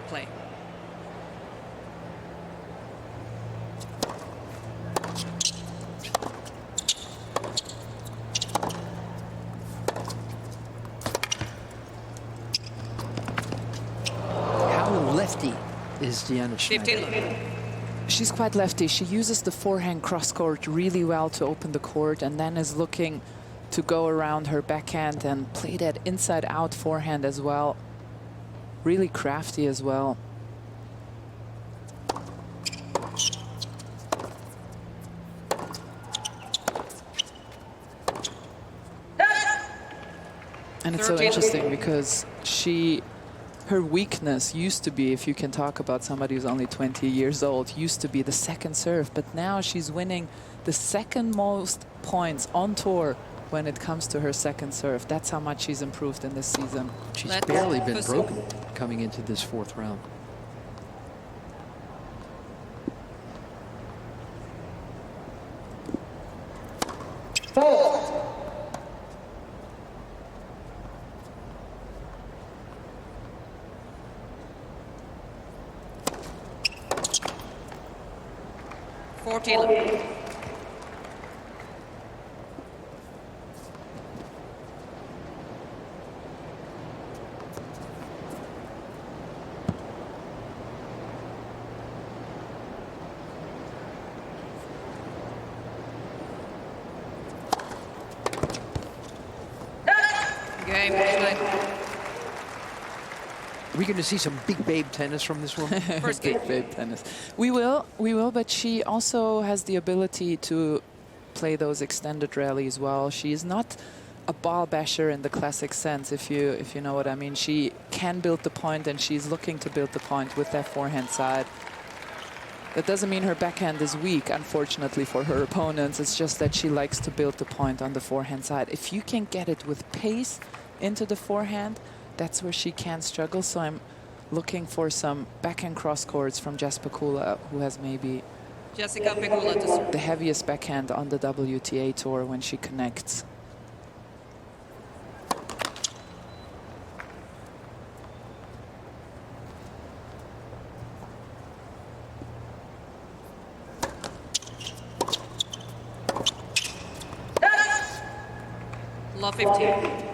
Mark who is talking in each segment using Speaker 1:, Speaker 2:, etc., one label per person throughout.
Speaker 1: play.
Speaker 2: How lefty is Diana Shnaider?
Speaker 3: She's quite lefty. She uses the forehand cross-court really well to open the court and then is looking to go around her backhand and play that inside-out forehand as well. Really crafty as well. And it's so interesting because her weakness used to be, if you can talk about somebody who's only 20 years old, used to be the second serve. But now she's winning the second most points on tour when it comes to her second serve. That's how much she's improved in this season.
Speaker 2: She's barely been broken coming into this fourth round. Are we going to see some big babe tennis from this one?
Speaker 3: First big babe tennis. We will, but she also has the ability to play those extended rallies well. She is not a ball basher in the classic sense, if you know what I mean. She can build the point, and she's looking to build the point with that forehand side. That doesn't mean her backhand is weak, unfortunately, for her opponents. It's just that she likes to build the point on the forehand side. If you can get it with pace into the forehand, that's where she can struggle. So I'm looking for some backhand cross courts from Pegula, who has maybe
Speaker 1: Pegula
Speaker 3: the heaviest backhand on the WTA tour when she connects.
Speaker 1: Love 15.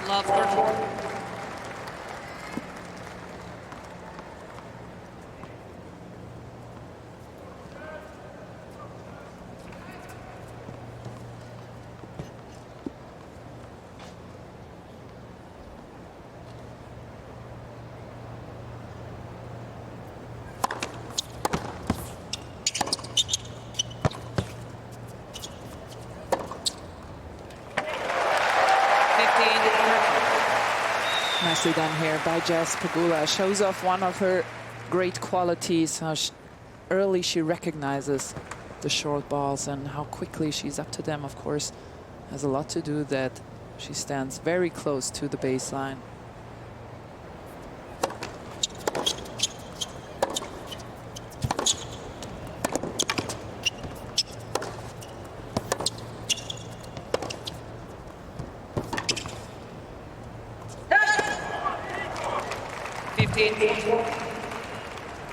Speaker 1: Love 13.
Speaker 3: Nicely done here by Pegula. Shows off one of her great qualities, how early she recognizes the short balls and how quickly she's up to them. Of course, has a lot to do that she stands very close to the baseline.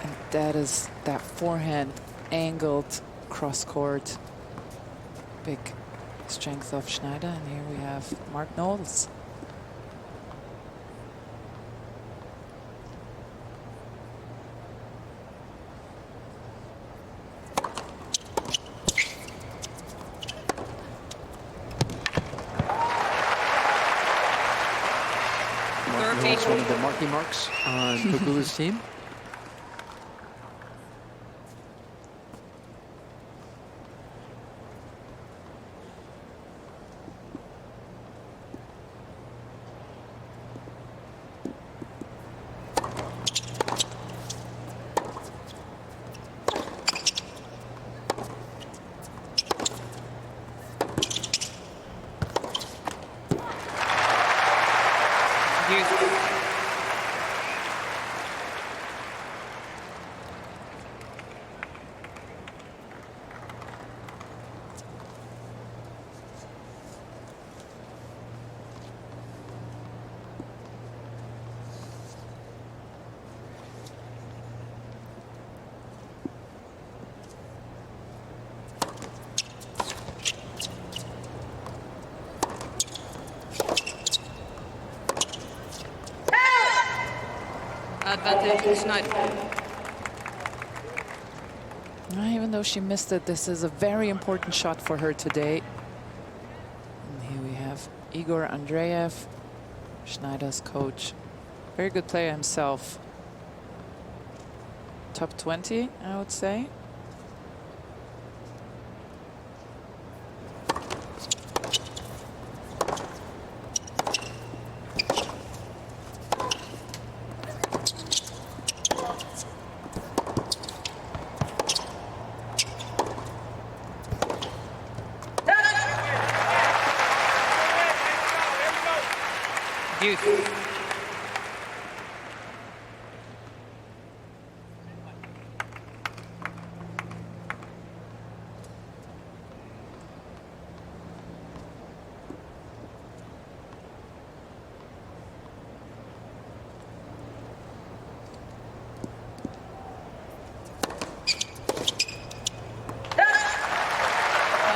Speaker 3: And that is that forehand angled cross court. Big strength of Shnaider. And here we have Mark Knowles.
Speaker 2: One of the marquee marks on Pegula's team.
Speaker 1: Advantage Shnaider.
Speaker 3: Even though she missed it, this is a very important shot for her today. And here we have Igor Andreev, Schneider's coach. Very good player himself. Top 20, I would say.
Speaker 1: Youth.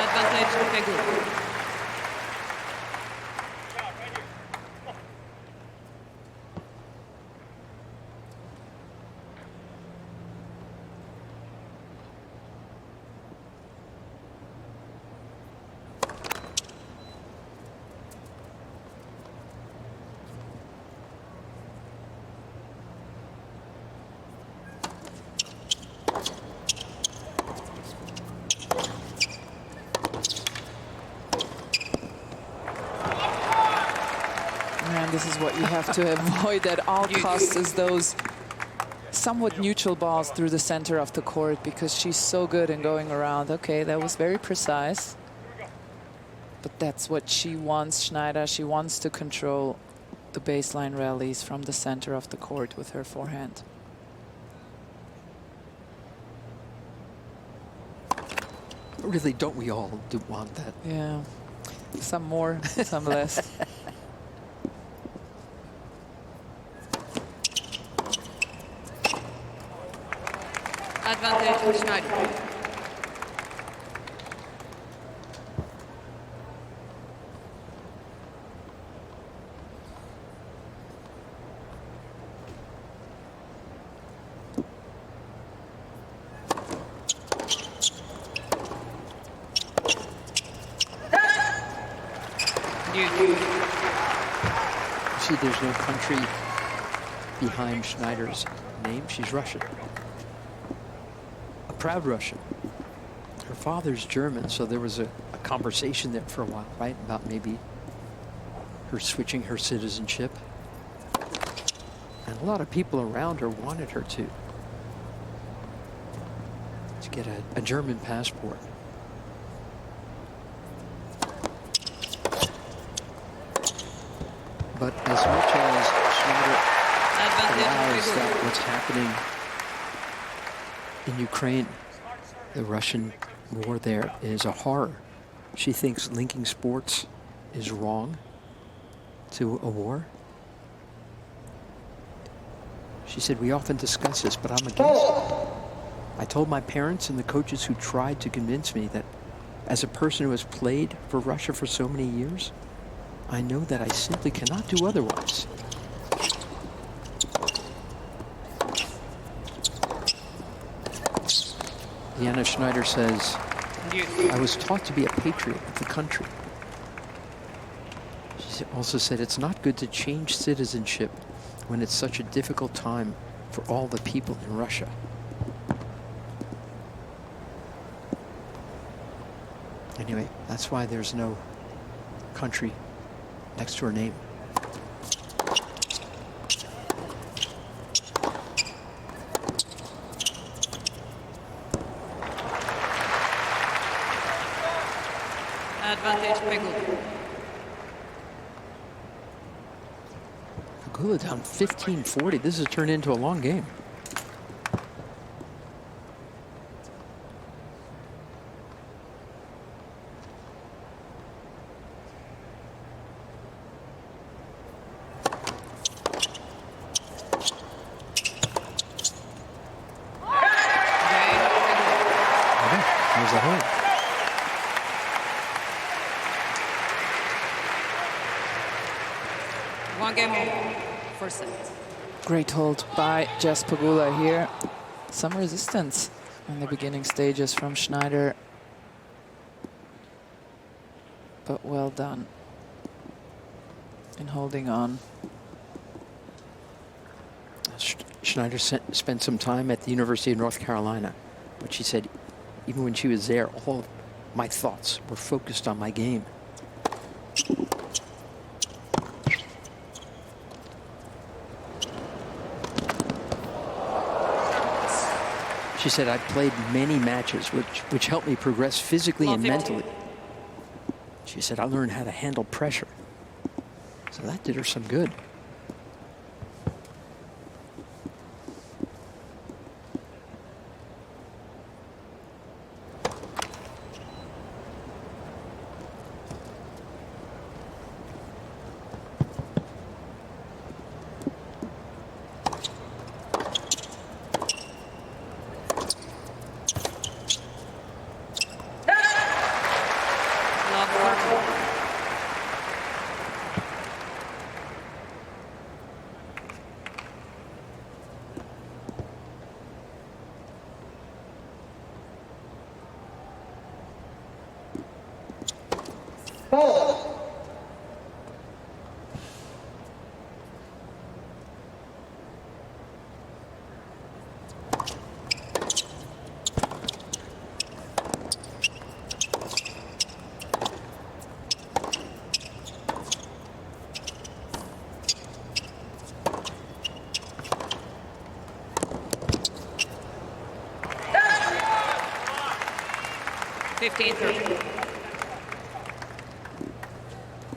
Speaker 1: Advantage Pegula.
Speaker 3: And this is what you have to avoid at all costs, is those somewhat neutral balls through the center of the court, because she's so good in going around. Okay, that was very precise. But that's what she wants, Shnaider. She wants to control the baseline rallies from the center of the court with her forehand.
Speaker 2: Really, don't we all do want that?
Speaker 3: Yeah, some more, some less.
Speaker 1: Advantage Shnaider.
Speaker 2: See, there's no country behind Schneider's name. She's Russian. A proud Russian. Her father's German, so there was a conversation there for a while, right? About maybe her switching her citizenship. And a lot of people around her wanted her to get a German passport. But as much as Schneider allows that what's happening in Ukraine, the Russian war there is a horror. She thinks linking sports is wrong to a war. She said, we often discuss this, but I'm against it. I told my parents and the coaches who tried to convince me that as a person who has played for Russia for so many years, I know that I simply cannot do otherwise. Diana Shnaider says, I was taught to be a patriot of the country. She also said, it's not good to change citizenship when it's such a difficult time for all the people in Russia. Anyway, that's why there's no country next to her name.
Speaker 1: Advantage Pegula.
Speaker 2: Pegula down 15-40. This has turned into a long game. There's a hole.
Speaker 1: One game over. First set.
Speaker 3: Great hold by Jess Pegula here. Some resistance in the beginning stages from Shnaider. But well done in holding on.
Speaker 2: Shnaider spent some time at the University of North Carolina, but she said even when she was there, all of my thoughts were focused on my game. She said, I've played many matches which helped me progress physically and mentally. She said, I learned how to handle pressure. So that did her some good.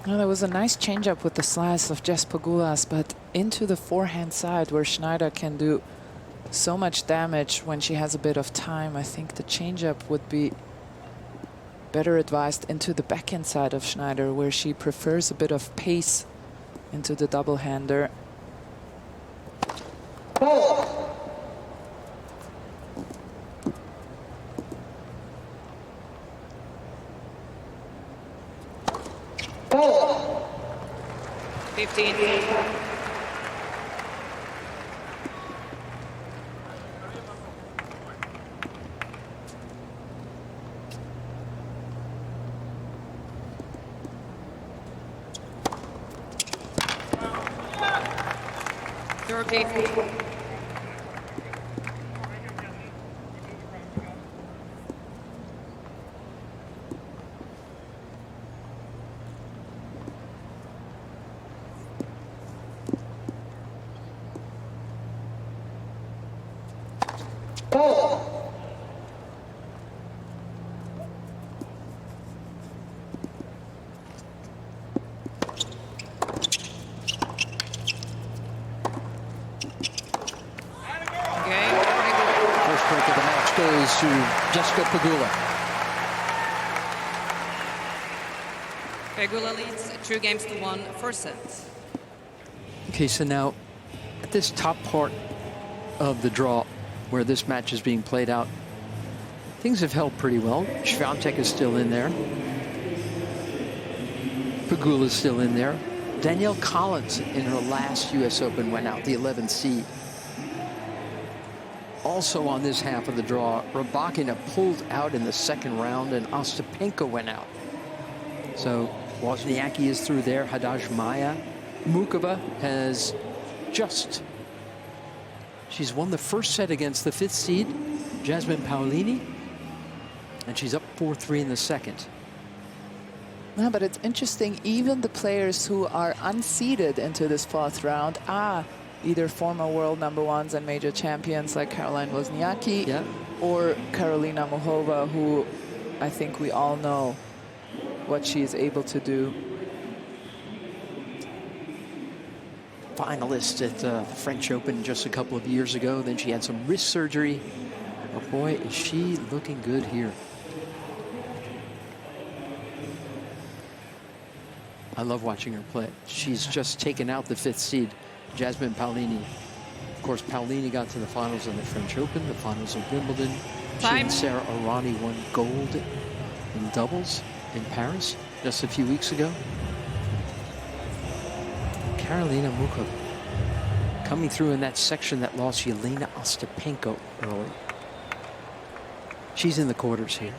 Speaker 3: Well, there was a nice changeup with the slice of Jess Pegula's, but into the forehand side where Shnaider can do so much damage when she has a bit of time. I think the changeup would be better advised into the backhand side of Shnaider, where she prefers a bit of pace into the double-hander.
Speaker 2: To Jessica Pegula.
Speaker 1: Pegula leads 2-1 first set.
Speaker 2: Okay, so now at this top part of the draw where this match is being played out, things have held pretty well. Swiatek is still in there. Pegula is still in there. Danielle Collins in her last U.S. Open went out, the 11th seed. Also on this half of the draw, Rybakina pulled out in the second round and Ostapenko went out. So Wozniacki is through there. Haddad Maya. Mukova has she's won the first set against the 5th seed, Jasmine Paolini, and she's up 4-3 in the second.
Speaker 3: No, but it's interesting, even the players who are unseeded into this 4th round are either former world #1s and major champions like Caroline Wozniacki or Karolina Muchova, who I think we all know what she is able to do.
Speaker 2: Finalist at the French Open just a couple of years ago. Then she had some wrist surgery. But boy, is she looking good here. I love watching her play. She's just taken out the 5th seed, Jasmine Paolini. Of course, Paolini got to the finals of the French Open, the finals of Wimbledon. She and Sarah Arani won gold in doubles in Paris just a few weeks ago. Karolina Muchova. coming through in that section that lost Yelena Ostapenko early. She's in the quarters here.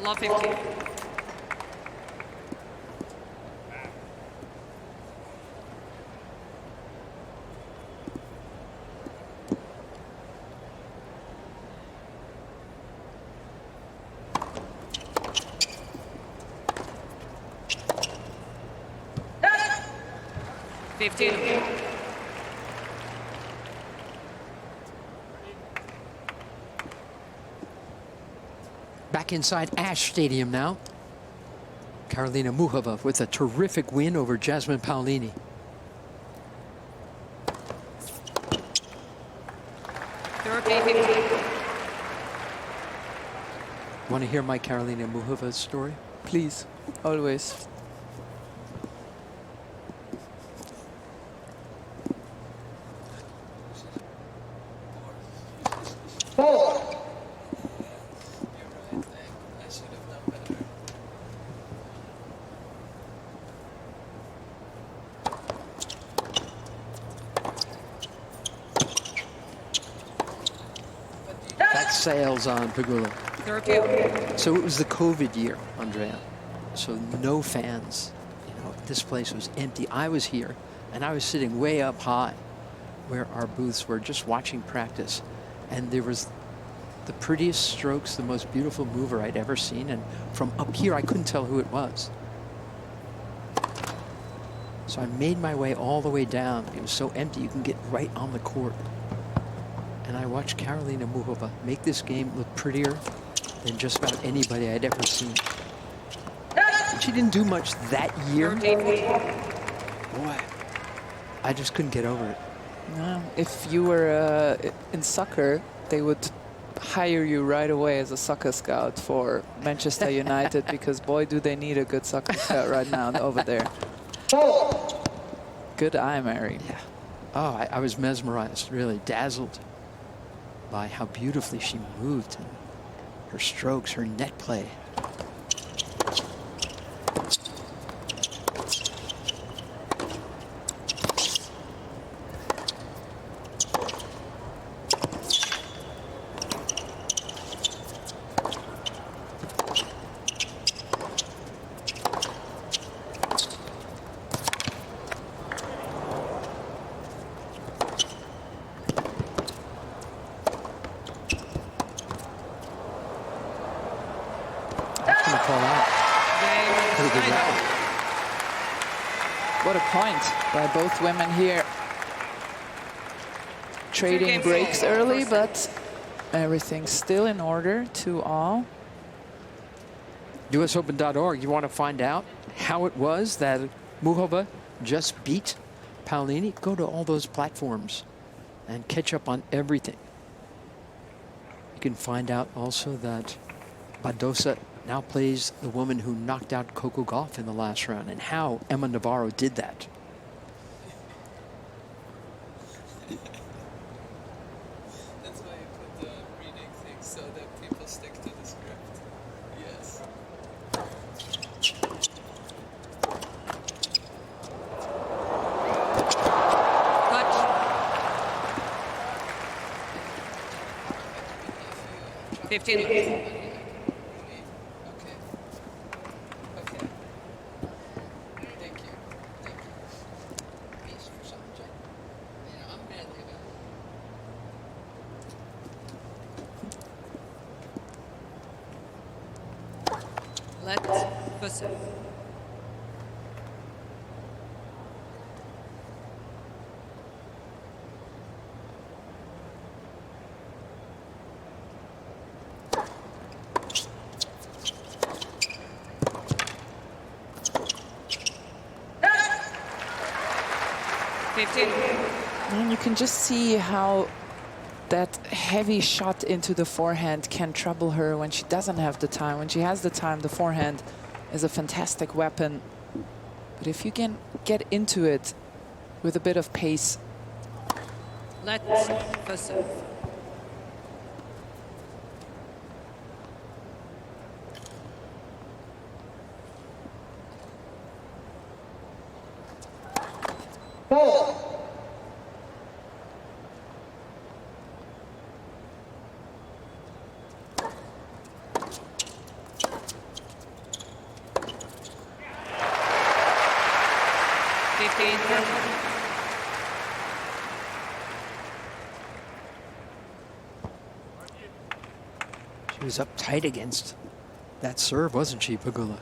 Speaker 1: Love 50.
Speaker 2: Back inside Ash Stadium now. Karolina Muchova with a terrific win over Jasmine Paolini. Want to hear my Karolina Muchova story?
Speaker 3: Please, always.
Speaker 2: Sails on Pegula. So it was the COVID year, Andrea. So no fans. You know, this place was empty. I was here, and I was sitting way up high where our booths were, just watching practice. And there was the prettiest strokes, the most beautiful mover I'd ever seen. And from up here, I couldn't tell who it was. So I made my way all the way down. It was so empty, you can get right on the court. And I watched Karolina Muchova make this game look prettier than just about anybody I'd ever seen. And she didn't do much that year. Boy, I just couldn't get over it.
Speaker 3: No, if you were in soccer, they would hire you right away as a soccer scout for Manchester United because, boy, do they need a good soccer scout right now over there. Good eye, Mary.
Speaker 2: Yeah. Oh, I was mesmerized, really dazzled by how beautifully she moved, and her strokes, her net play.
Speaker 3: What a point by both women here. Trading breaks early, but everything's still in order, 2-all.
Speaker 2: USOpen.org, you want to find out how it was that Muchova just beat Paolini? Go to all those platforms and catch up on everything. You can find out also that Badosa now plays the woman who knocked out Coco Gauff in the last round, and how Emma Navarro did that.
Speaker 3: That's why you put the reading things so that people stick to the script. Yes.
Speaker 1: Touch. 15.
Speaker 3: And you can just see how that heavy shot into the forehand can trouble her when she doesn't have the time. When she has the time, the forehand is a fantastic weapon. But if you can get into it with a bit of pace,
Speaker 1: Let first serve.
Speaker 2: She was up tight against that serve, wasn't she, Pegula?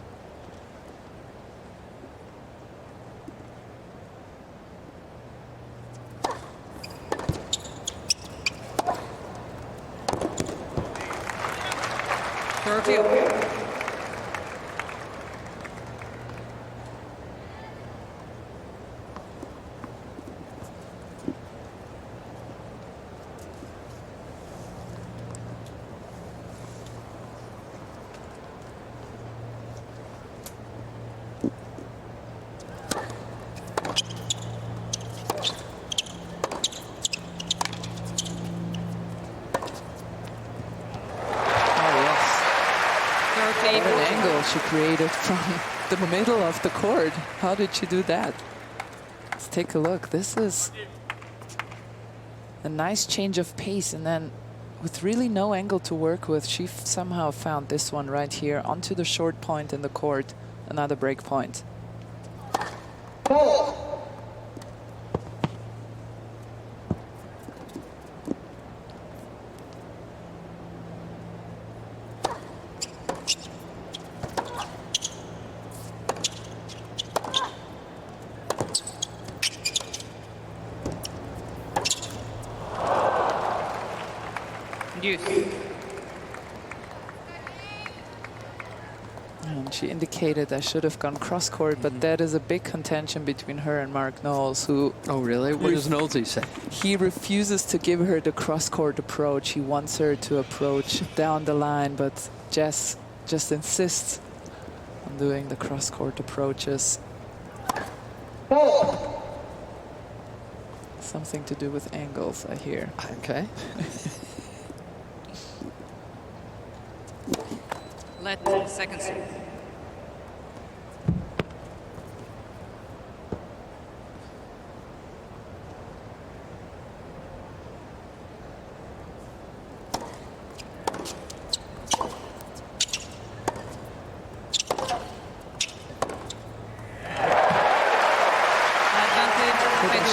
Speaker 2: She created from the middle of the court. How did she do that? Let's take a look. This is a nice change of pace, and then with really no angle to work with, she somehow found this one right here onto the short point in the court. Another break point. And she indicated I should have gone cross court, but that is a big contention between her and Mark Knowles, who... Oh, really? What does Knowlesy say? He refuses to give her the cross court approach. He wants her to approach down the line, but Jess just insists on doing the cross court approaches. Something to do with angles, I hear. Okay.
Speaker 1: Let second serve.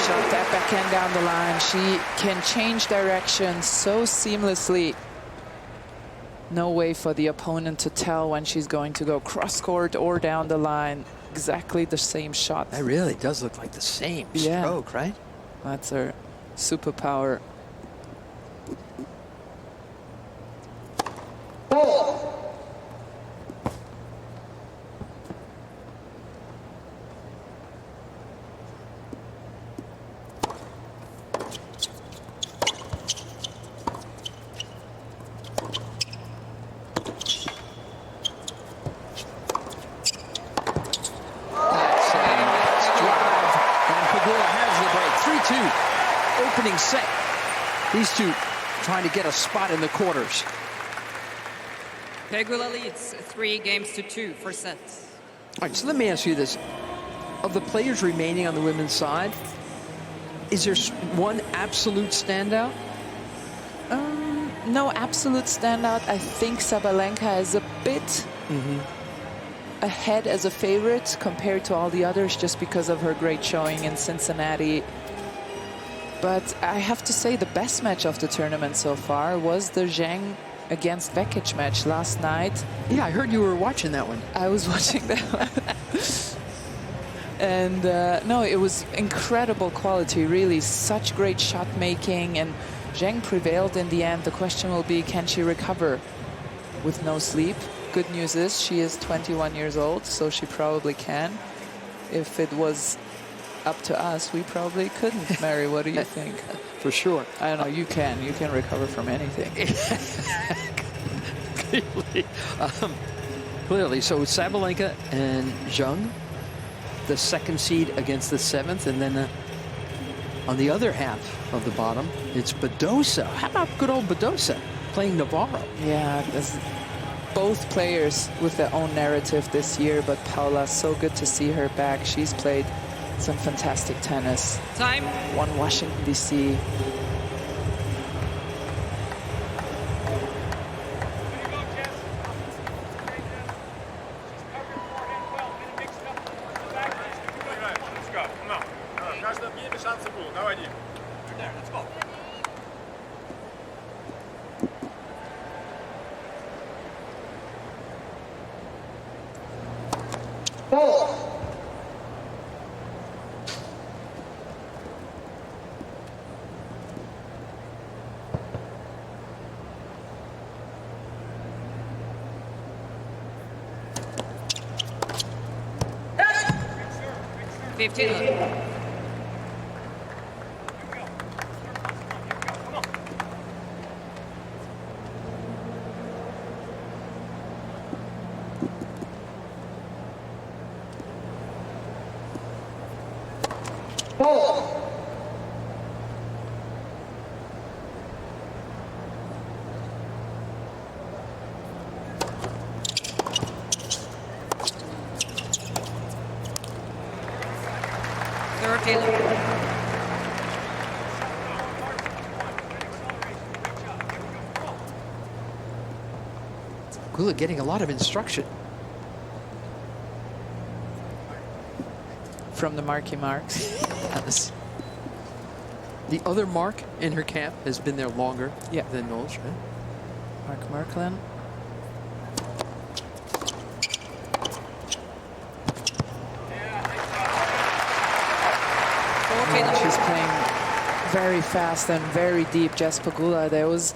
Speaker 3: Shot that backhand down the line. She can change direction so seamlessly. No way for the opponent to tell when she's going to go cross court or down the line. Exactly the same shot. That really does look like the same stroke, right? That's her superpower.
Speaker 2: Opening set. These two trying to get a spot in the quarters.
Speaker 1: Pegula leads 3-2 for sets.
Speaker 2: All right, so let me ask you this. Of the players remaining on the women's side, is there one absolute standout?
Speaker 3: No absolute standout. I think Sabalenka is a bit ahead as a favorite compared to all the others just because of her great showing in Cincinnati. But I have to say the best match of the tournament so far was the Zhang against Vekic match last night.
Speaker 2: Yeah, I heard you were watching that one.
Speaker 3: I was watching that one. And no, it was incredible quality, really. Such great shot making, and Zhang prevailed in the end. The question will be, can she recover with no sleep? Good news is she is 21 years old, so she probably can. If it was up to us, we probably couldn't. Mary, what do you think?
Speaker 2: For sure.
Speaker 3: I don't know, you can recover from anything.
Speaker 2: Clearly, so Sabalenka and Zhang, the second seed against the seventh, and then On the other half of the bottom, it's Badosa. How about good old Badosa playing Navarro?
Speaker 3: Yeah, both players with their own narrative this year, but Paula, so good to see her back. She's played some fantastic tennis.
Speaker 1: Time.
Speaker 3: Won Washington, D.C.
Speaker 2: Pegula getting a lot of instruction.
Speaker 3: From the Marky Marks.
Speaker 2: Yes. The other Mark in her camp has been there longer than Knowles, right?
Speaker 3: Mark Merklin. She's playing very fast and very deep. Jess Pegula, there was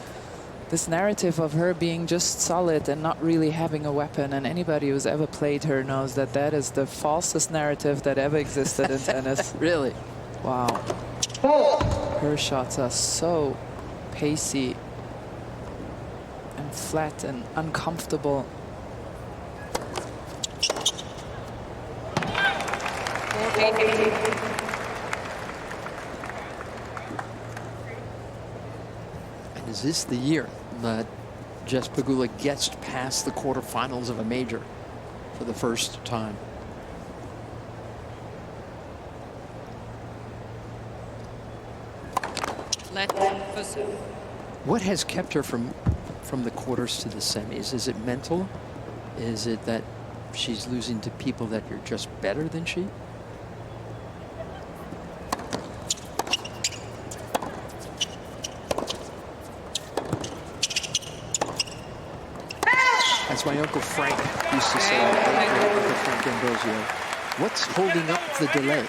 Speaker 3: this narrative of her being just solid and not really having a weapon, and anybody who's ever played her knows that that is the falsest narrative that ever existed in tennis.
Speaker 2: Really?
Speaker 3: Wow. Her shots are so pacey and flat and uncomfortable.
Speaker 2: And is this the year that Jess Pegula gets past the quarterfinals of a major for the first time? What has kept her from the quarters to the semis? Is it mental? Is it that she's losing to people that are just better than she? As my Uncle Frank used to say, Uncle Frank Ambrosio, what's holding up the delay?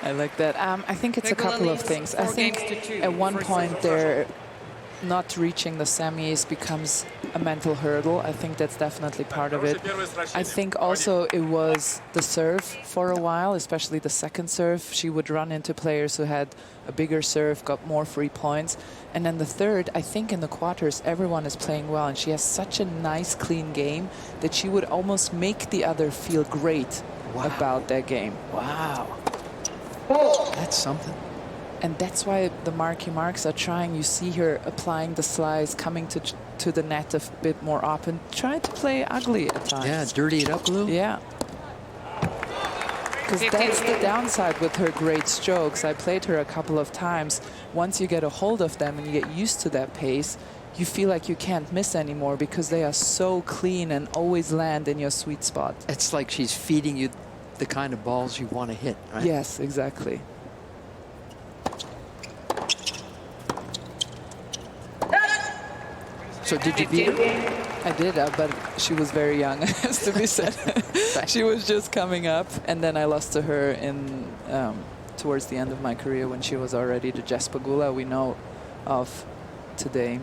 Speaker 3: I like that. I think it's a couple of things. I think at one point they're not reaching the semis becomes a mental hurdle. I think that's definitely part of it. I think also it was the serve for a while, especially the second serve. She would run into players who had a bigger serve, got more free points. And then the third, I think in the quarters, everyone is playing well. And she has such a nice, clean game that she would almost make the other feel great about their game.
Speaker 2: Wow. That's something.
Speaker 3: And that's why the Marky Marks are trying. You see her applying the slice, coming to the net a bit more often, trying to play ugly at times.
Speaker 2: Yeah, dirty it up a little.
Speaker 3: Yeah. Because that's the downside with her great strokes. I played her a couple of times. Once you get a hold of them and you get used to that pace, you feel like you can't miss anymore because they are so clean and always land in your sweet spot.
Speaker 2: It's like she's feeding you the kind of balls you want to hit, right?
Speaker 3: Yes, exactly.
Speaker 2: So did you beat her?
Speaker 3: I did, but she was very young, has to be said. She was just coming up, and then I lost to her in towards the end of my career when she was already the Jess Pegula we know of today.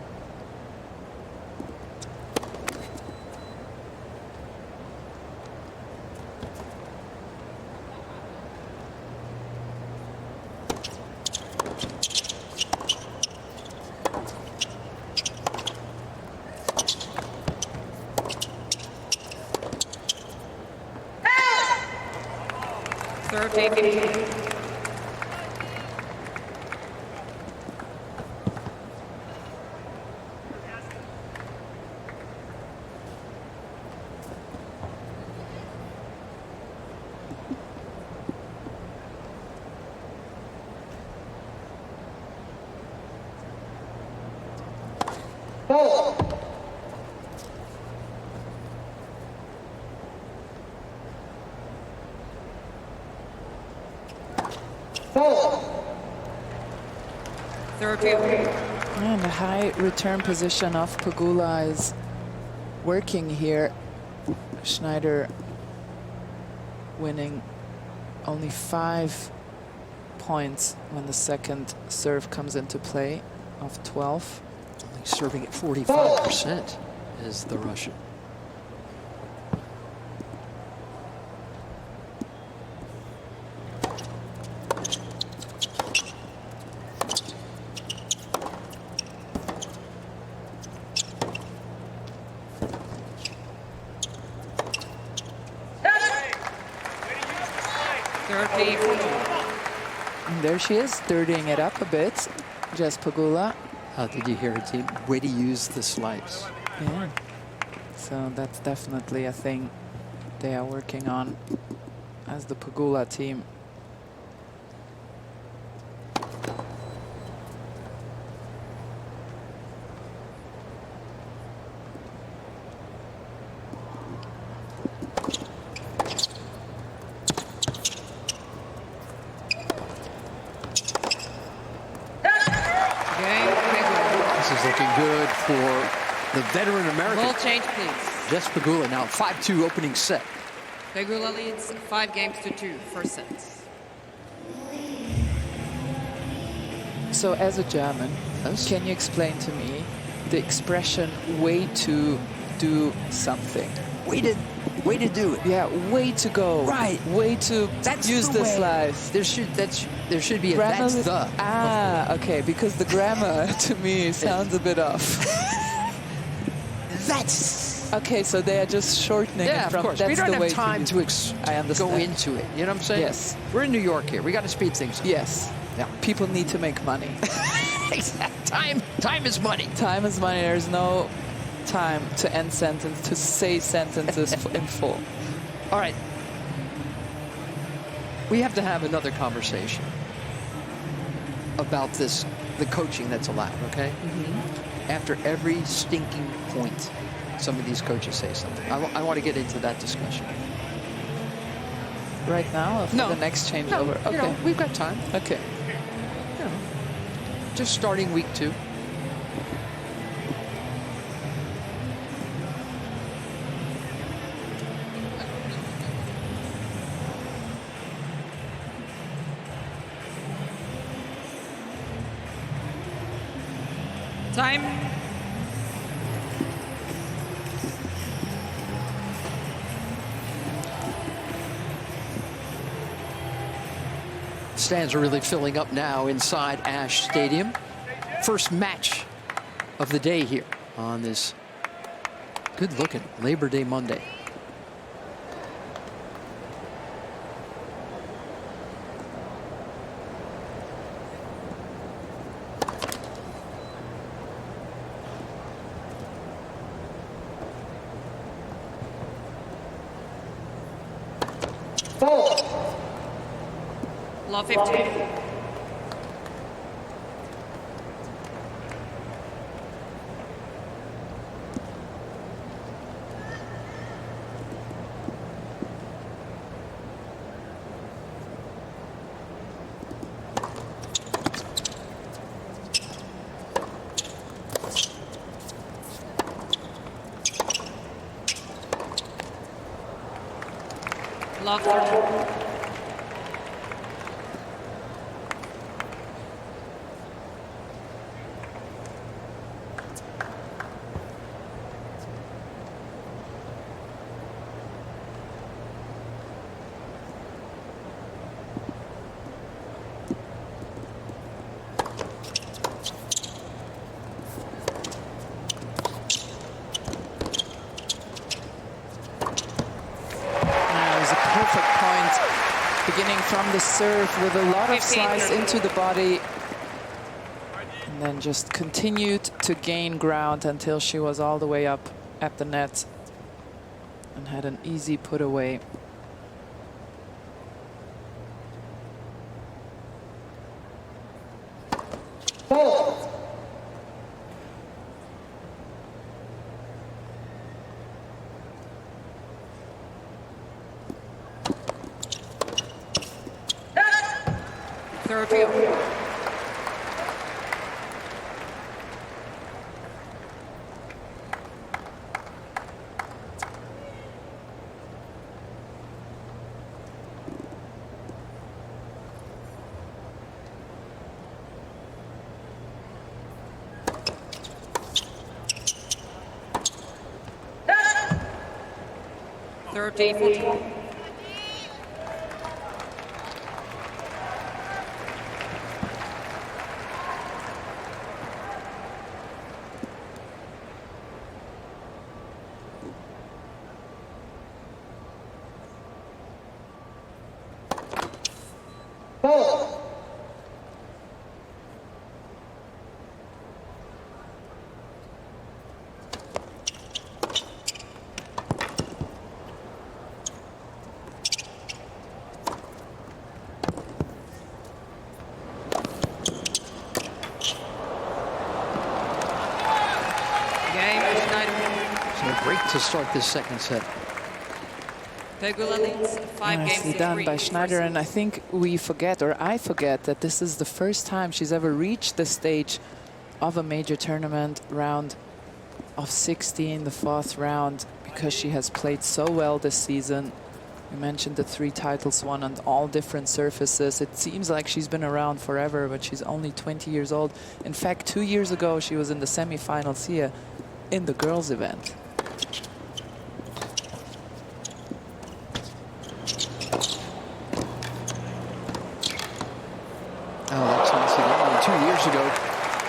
Speaker 3: And the high return position of Pegula is working here. Shnaider winning only 5 points when the second serve comes into play of 12.
Speaker 2: Only serving at 45% is the Russian.
Speaker 3: And there she is, dirtying it up a bit. Just Pegula.
Speaker 2: How did you hear it, team? Way to use the slice.
Speaker 3: Yeah. So that's definitely a thing they are working on as the Pegula team.
Speaker 2: Good for the veteran American.
Speaker 1: Ball change, please.
Speaker 2: Jess Pegula now 5-2 opening set.
Speaker 1: Pegula leads 5-2 first set.
Speaker 3: So as a German,
Speaker 2: yes,
Speaker 3: can you explain to me the expression way to do something?
Speaker 2: Way to do it.
Speaker 3: Yeah, way to go.
Speaker 2: Right.
Speaker 3: Way to use the slice.
Speaker 2: There should be a that's the.
Speaker 3: Ah, okay, because the grammar to me sounds a bit off.
Speaker 2: That's.
Speaker 3: Okay, so they are just shortening it from.
Speaker 2: Of course.
Speaker 3: That's
Speaker 2: We don't
Speaker 3: the way
Speaker 2: have time to
Speaker 3: I understand.
Speaker 2: go into it. You know what I'm saying?
Speaker 3: Yes.
Speaker 2: We're in New York here. We got to speed things up.
Speaker 3: Yes.
Speaker 2: Yeah.
Speaker 3: People need to make money.
Speaker 2: Time is money.
Speaker 3: Time is money. There's no time to end sentence, to say sentences in full.
Speaker 2: All right. We have to have another conversation about this, the coaching that's allowed, okay?
Speaker 3: Mm-hmm.
Speaker 2: After every stinking point, some of these coaches say something. I want to get into that discussion.
Speaker 3: Right now or for the next changeover?
Speaker 2: No,
Speaker 3: okay.
Speaker 2: We've got time.
Speaker 3: Okay.
Speaker 2: Just starting week 2.
Speaker 1: Time.
Speaker 2: Stands are really filling up now inside Ash Stadium. First match of the day here on this good-looking Labor Day Monday.
Speaker 1: Law 15. Law 14.
Speaker 3: Beginning from the serve with a lot of slice into the body. And then just continued to gain ground until she was all the way up at the net and had an easy put away.
Speaker 1: 30 all.
Speaker 2: To start this second set.
Speaker 1: Pegula leads 5 games
Speaker 3: Nicely
Speaker 1: to
Speaker 3: done
Speaker 1: 3.
Speaker 3: by Shnaider, and I think we forget, or I forget, that this is the first time she's ever reached the stage of a major tournament round of 16, the 4th round, because she has played so well this season. You mentioned the 3 titles won on all different surfaces. It seems like she's been around forever, but she's only 20 years old. In fact, 2 years ago, she was in the semifinals here in the girls' event.
Speaker 2: Oh, that's nicely done. 2 years ago,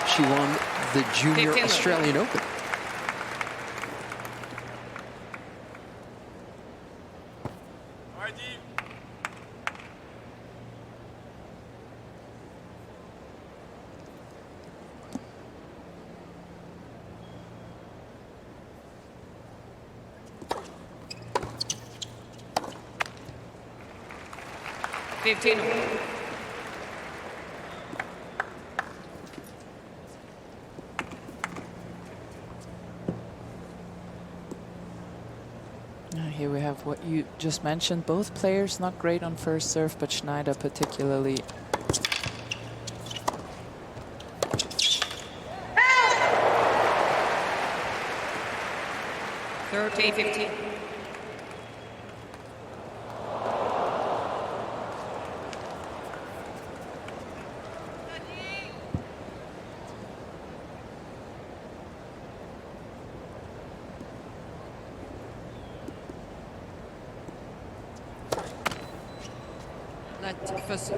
Speaker 2: she won the Junior Australian Open.
Speaker 3: Here we have what you just mentioned. Both players not great on first serve, but Shnaider particularly.
Speaker 1: $13-15. First.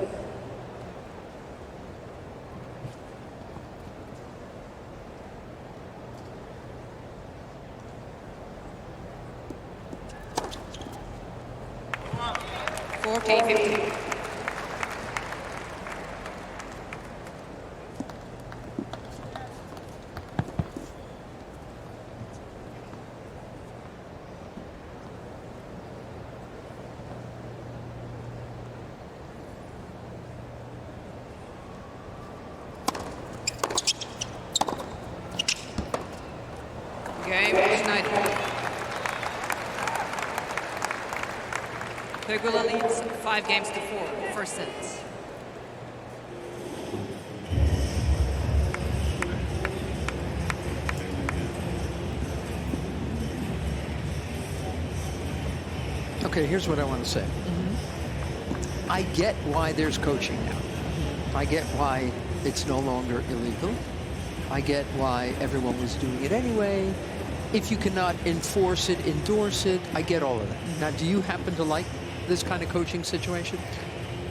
Speaker 1: $14-15. Pegula leads 5 games to 4, first set.
Speaker 2: Okay, here's what I want to say. I get why there's coaching now. I get why it's no longer illegal. I get why everyone was doing it anyway. If you cannot enforce it, endorse it, I get all of that. Now, do you happen to like this kind of coaching situation?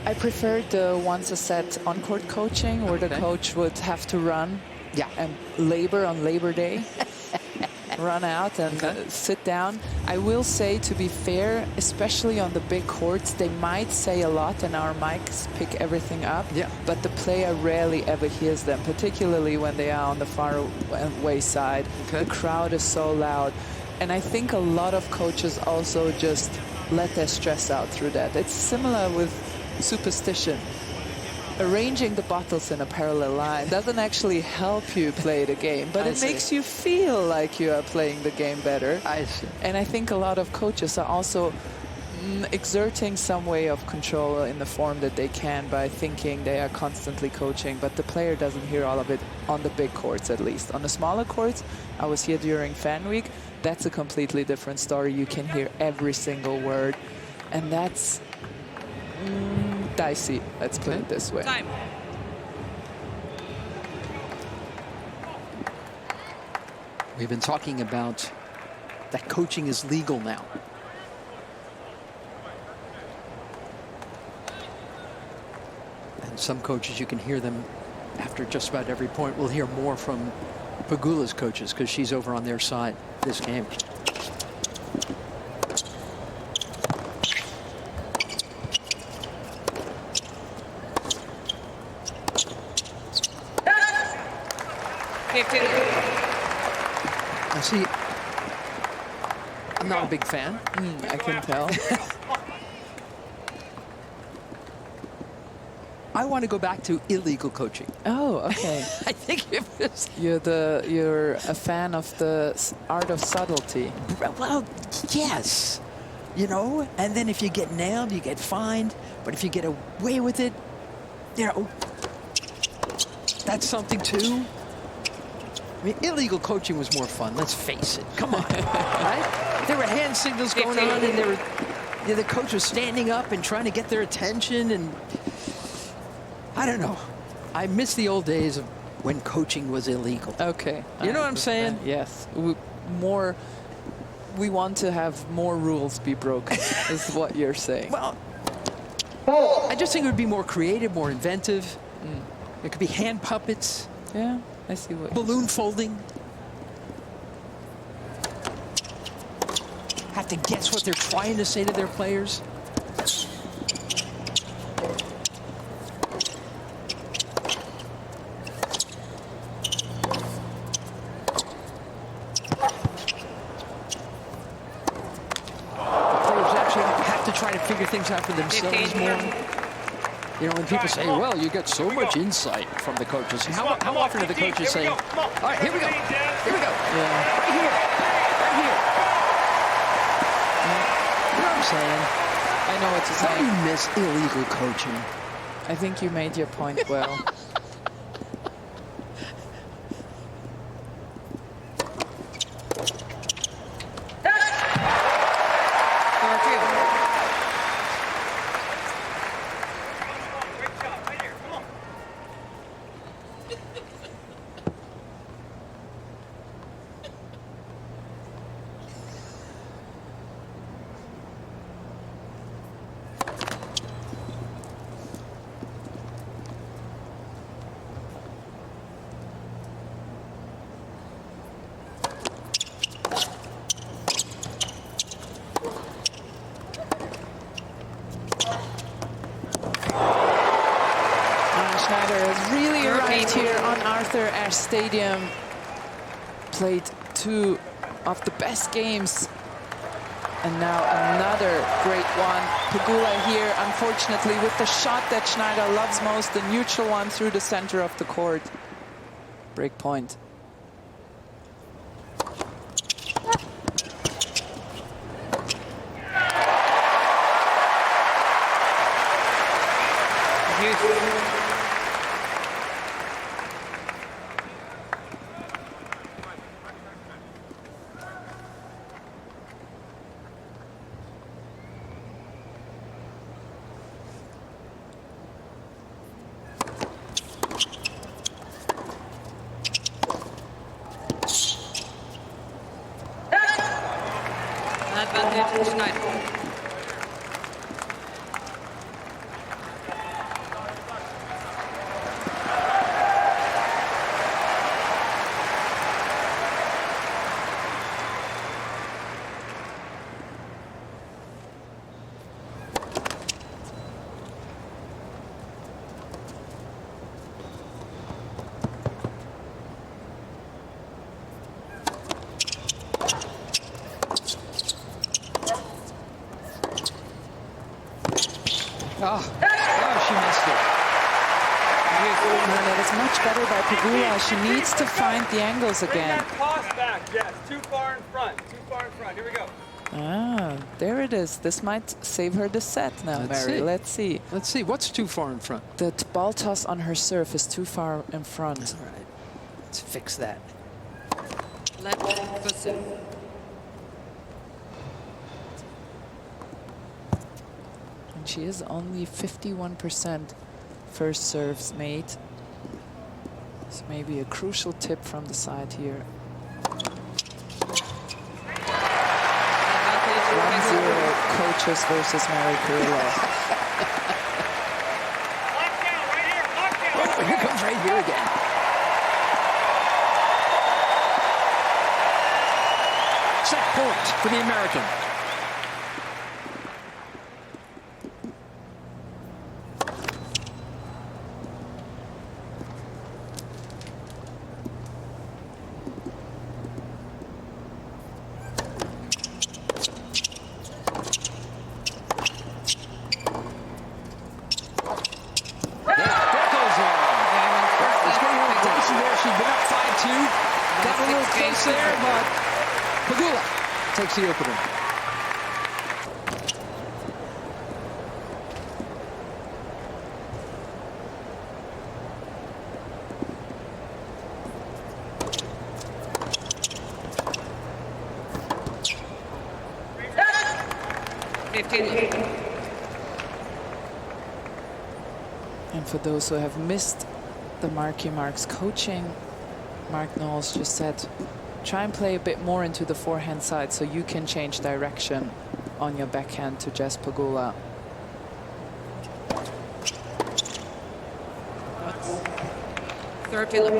Speaker 3: I prefer the once a set on-court coaching where the coach would have to run and labor on Labor Day. Run out and sit down. I will say, to be fair, especially on the big courts, they might say a lot and our mics pick everything up, but the player rarely ever hears them, particularly when they are on the far away side. The crowd is so loud. And I think a lot of coaches also just let their stress out through that. It's similar with superstition. Arranging the bottles in a parallel line doesn't actually help you play the game, but it makes you feel like you are playing the game better.
Speaker 2: I see.
Speaker 3: And I think a lot of coaches are also exerting some way of control in the form that they can by thinking they are constantly coaching, but the player doesn't hear all of it on the big courts, at least. On the smaller courts, I was here during Fan Week, that's a completely different story. You can hear every single word, and that's dicey, let's put it this way.
Speaker 1: Time.
Speaker 2: We've been talking about that coaching is legal now. And some coaches, you can hear them after just about every point. We'll hear more from Pegula's coaches because she's over on their side this game. See, I'm not a big fan.
Speaker 3: I can tell.
Speaker 2: I want to go back to illegal coaching.
Speaker 3: Oh, okay.
Speaker 2: I think
Speaker 3: You're a fan of the art of subtlety.
Speaker 2: well, yes, you know. And then if you get nailed, you get fined. But if you get away with it, you know, that's something too. I mean, illegal coaching was more fun. Let's face it. Come on, right? There were hand signals going on, and the coach was standing up and trying to get their attention. And I don't know. I miss the old days of when coaching was illegal.
Speaker 3: Okay.
Speaker 2: You know what I'm saying?
Speaker 3: Yes. We want to have more rules be broken, is what you're saying.
Speaker 2: Well, I just think it would be more creative, more inventive. It could be hand puppets.
Speaker 3: Yeah. I see what.
Speaker 2: Balloon folding. Have to guess what they're trying to say to their players. Try to figure things out for themselves more. You know, when people say, well, you get so much insight from the coaches. How often are the coaches saying, all right, here we go. Here we go.
Speaker 3: Yeah.
Speaker 2: Right here. Right here. You know what I'm saying?
Speaker 3: I know what you're
Speaker 2: How do
Speaker 3: saying.
Speaker 2: you miss illegal coaching?
Speaker 3: I think you made your point well. Shnaider has really arrived here on Arthur Ashe Stadium. Played two of the best games. And now another great one. Pegula here, unfortunately, with the shot that Shnaider loves most, the neutral one through the center of the court. Break point.
Speaker 1: Advantage Shnaider.
Speaker 2: Oh, she missed it.
Speaker 3: No, that is much better by Pegula. She needs to find the angles
Speaker 4: Bring
Speaker 3: again.
Speaker 4: that toss back, yes. Too far in front. Too far in front. Here we go.
Speaker 3: Ah, there it is. This might save her the set now, Mary. Let's see.
Speaker 2: Let's see. What's too far in front?
Speaker 3: The ball toss on her serve is too far in front.
Speaker 2: All right. Let's fix that.
Speaker 1: Left foot.
Speaker 3: And she is only 51% first serves made. So maybe a crucial tip from the side here. 1-0 coaches versus Mary Pegula.
Speaker 2: Oh, here comes right here again. Set point for the American. Pegula takes the opener.
Speaker 3: And for those who have missed the Marky Marks coaching, Mark Knowles just said, try and play a bit more into the forehand side so you can change direction on your backhand to Jess Pegula.
Speaker 1: Third field.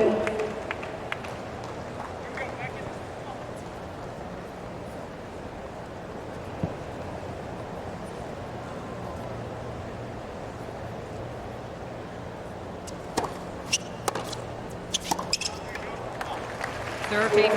Speaker 1: Third field.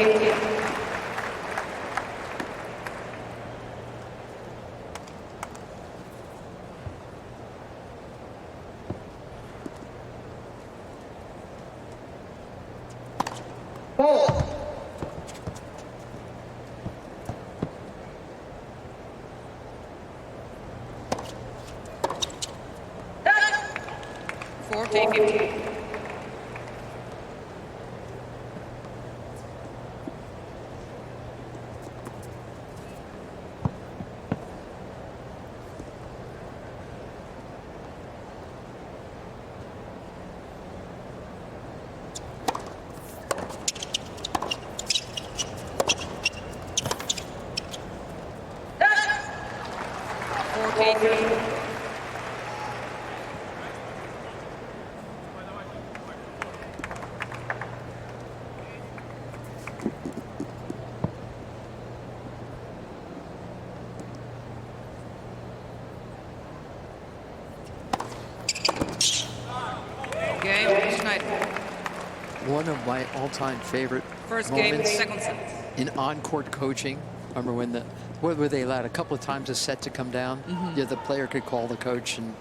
Speaker 2: One of my all-time favorite
Speaker 1: First game,
Speaker 2: moments
Speaker 1: second set.
Speaker 2: in on-court coaching. Remember when what were they allowed a couple of times a set to come down? Yeah, the player could call the coach and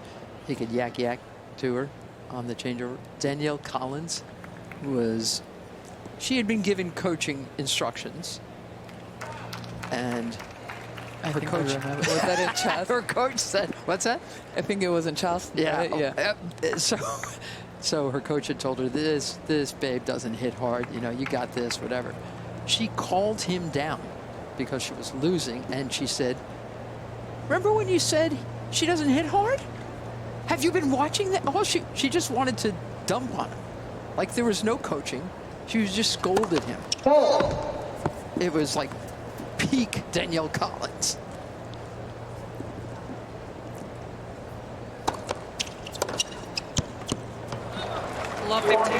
Speaker 2: he could yak to her on the changeover. Danielle Collins she had been given coaching instructions, and
Speaker 3: her coach, was that in Charleston?
Speaker 2: Her coach said, "What's that?"
Speaker 3: I think it was in Charleston.
Speaker 2: Yeah,
Speaker 3: right? Yeah.
Speaker 2: So her coach had told her, this babe doesn't hit hard. You know, you got this, whatever. She called him down because she was losing, and she said, "Remember when you said she doesn't hit hard? Have you been watching that?" Oh, she just wanted to dump on him. Like there was no coaching. She was just scolded him. It was like peak Danielle Collins.
Speaker 1: Love 15.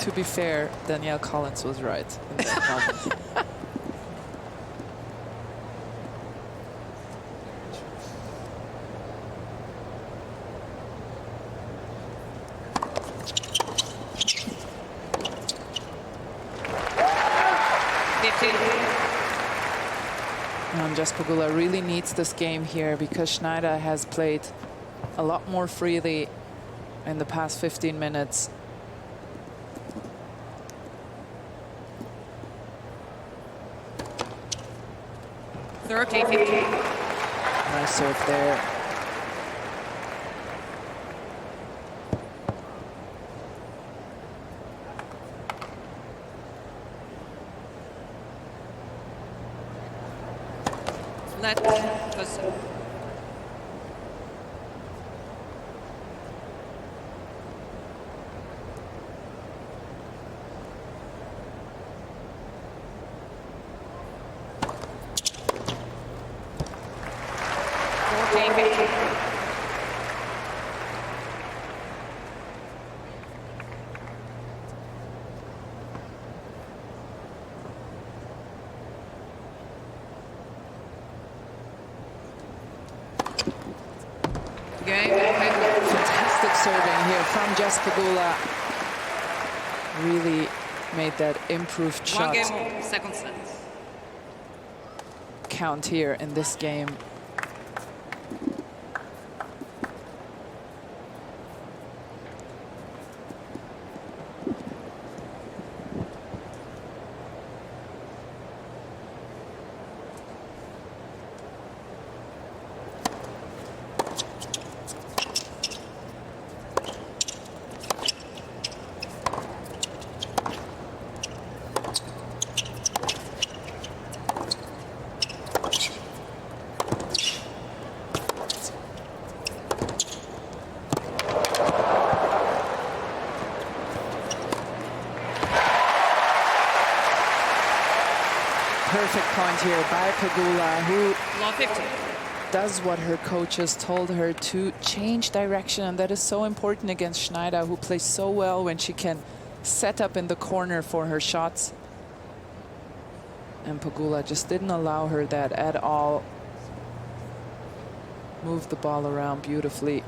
Speaker 3: To be fair, Danielle Collins was right in that moment. Jess Pegula really needs this game here because Shnaider has played a lot more freely in the past 15 minutes.
Speaker 1: 30-15.
Speaker 3: Nice serve there.
Speaker 1: Let us.
Speaker 3: Fantastic serving here from Pegula. Really made that improved shot
Speaker 1: One game, second set.
Speaker 3: count here in this game. Perfect point here by Pegula, who does what her coaches told her to change direction, and that is so important against Shnaider, who plays so well when she can set up in the corner for her shots. And Pegula just didn't allow her that at all. Moved the ball around beautifully.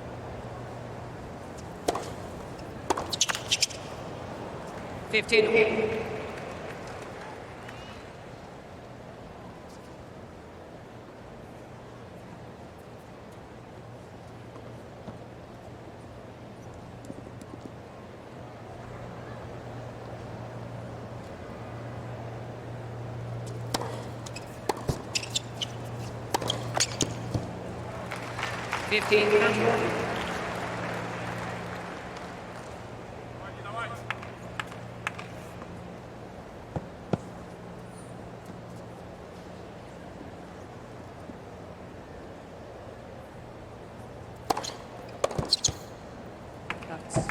Speaker 1: That's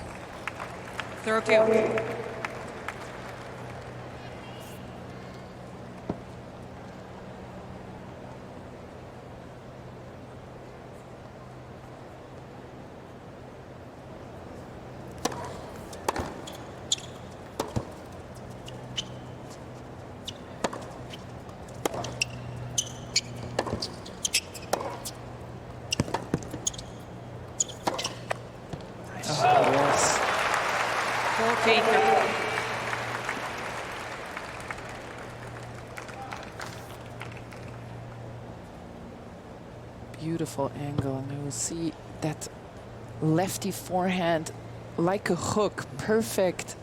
Speaker 1: 30.
Speaker 3: Yes.
Speaker 1: 40.
Speaker 3: Beautiful angle, and you will see that lefty forehand like a hook. Perfect.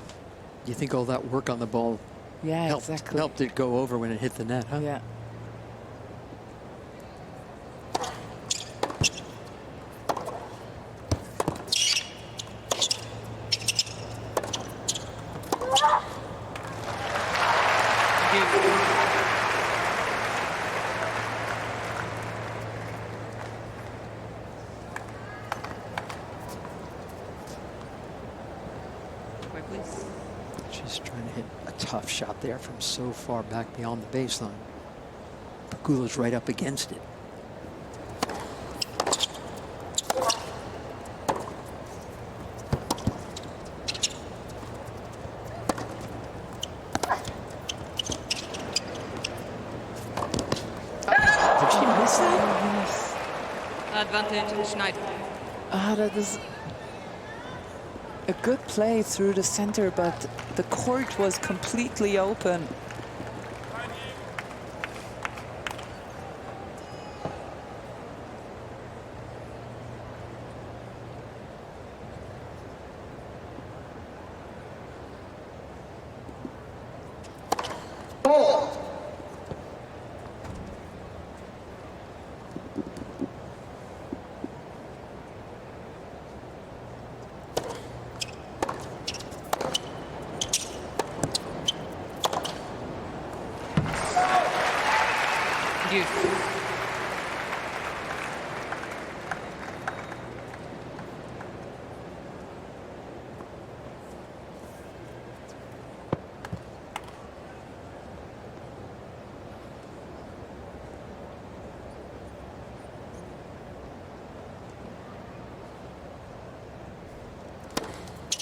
Speaker 2: You think all that work on the ball helped it go over when it hit the net, huh?
Speaker 3: Yeah.
Speaker 2: She's trying to hit a tough shot there from so far back beyond the baseline. Pegula's right up against it. Did she miss that?
Speaker 3: Yes.
Speaker 1: Advantage Shnaider.
Speaker 3: That is a good play through the center, but the court was completely open.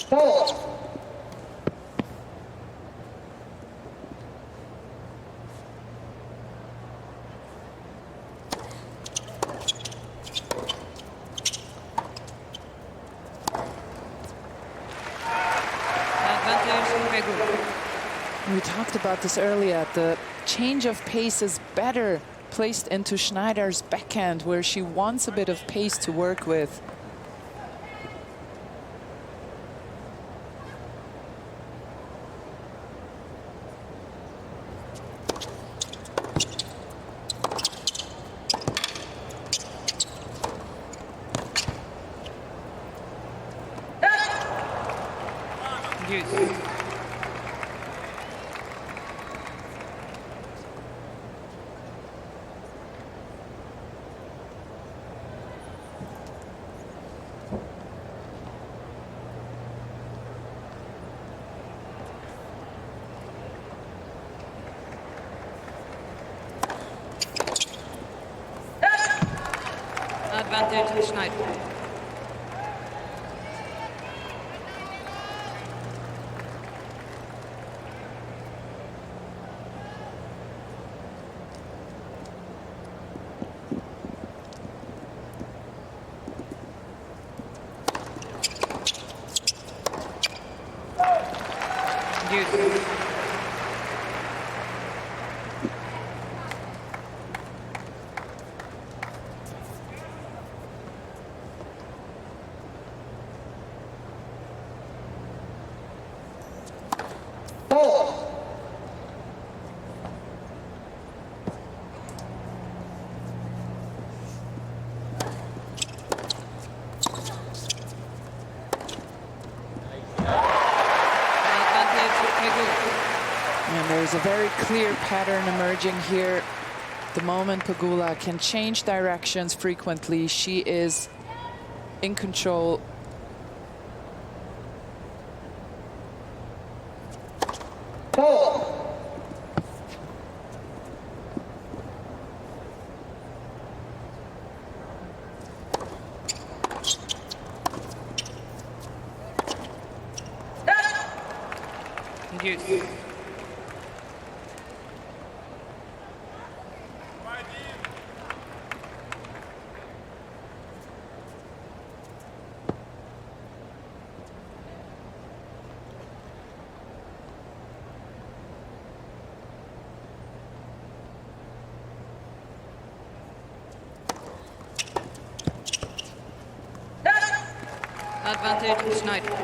Speaker 3: We talked about this earlier. The change of pace is better placed into Shnaider's backhand, where she wants a bit of pace to work with.
Speaker 1: Advantage Shnaider.
Speaker 3: There's a very clear pattern emerging here. The moment Pegula can change directions frequently, she is in control.
Speaker 1: Advantage Shnaider.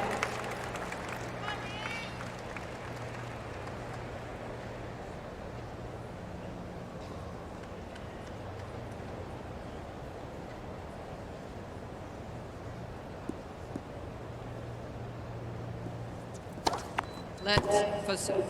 Speaker 1: Let for serve.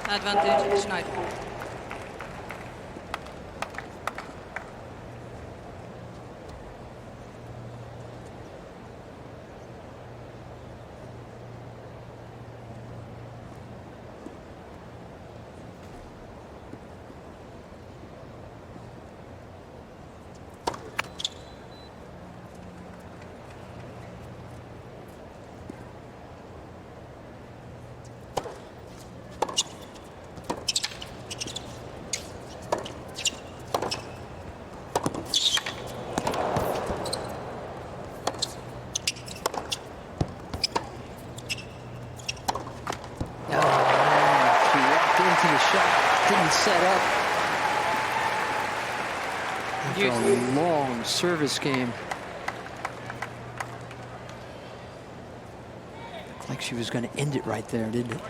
Speaker 1: Advantage Shnaider.
Speaker 2: Didn't set up. After a long service game. Looked like she was going to end it right there, didn't it?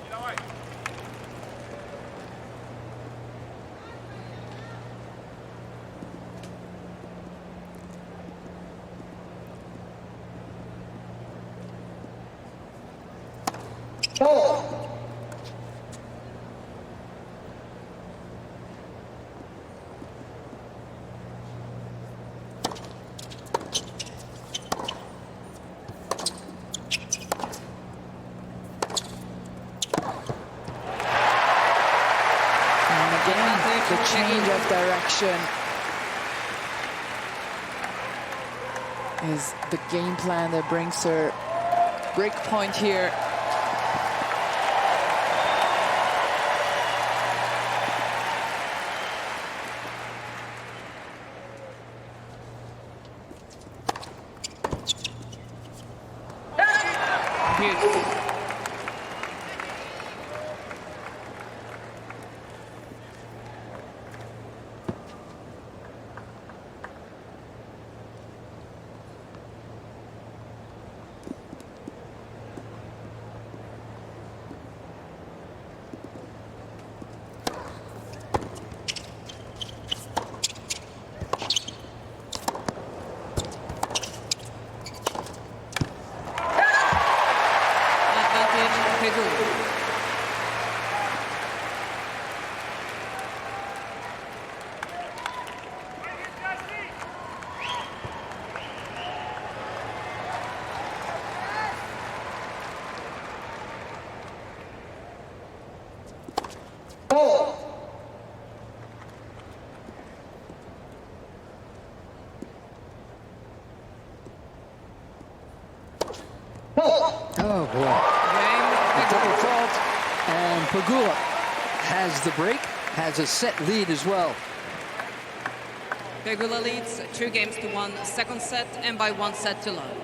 Speaker 3: The change of direction is the game plan that brings her break point here.
Speaker 2: Oh, boy. A double fault, and Pegula has the break, has a set lead as well.
Speaker 1: Pegula leads 2 games to 1, second set, and by 1 set to love.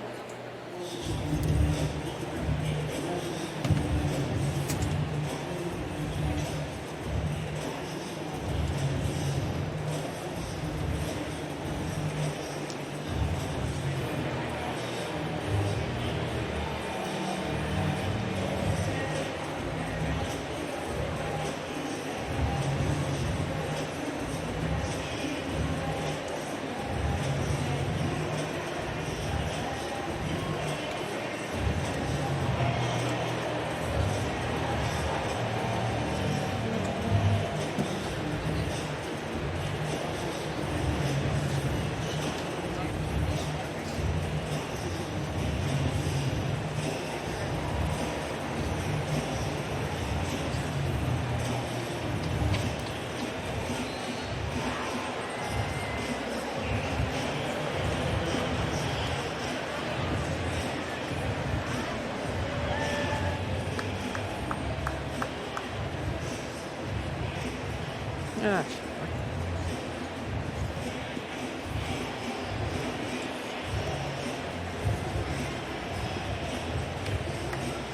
Speaker 2: Yeah.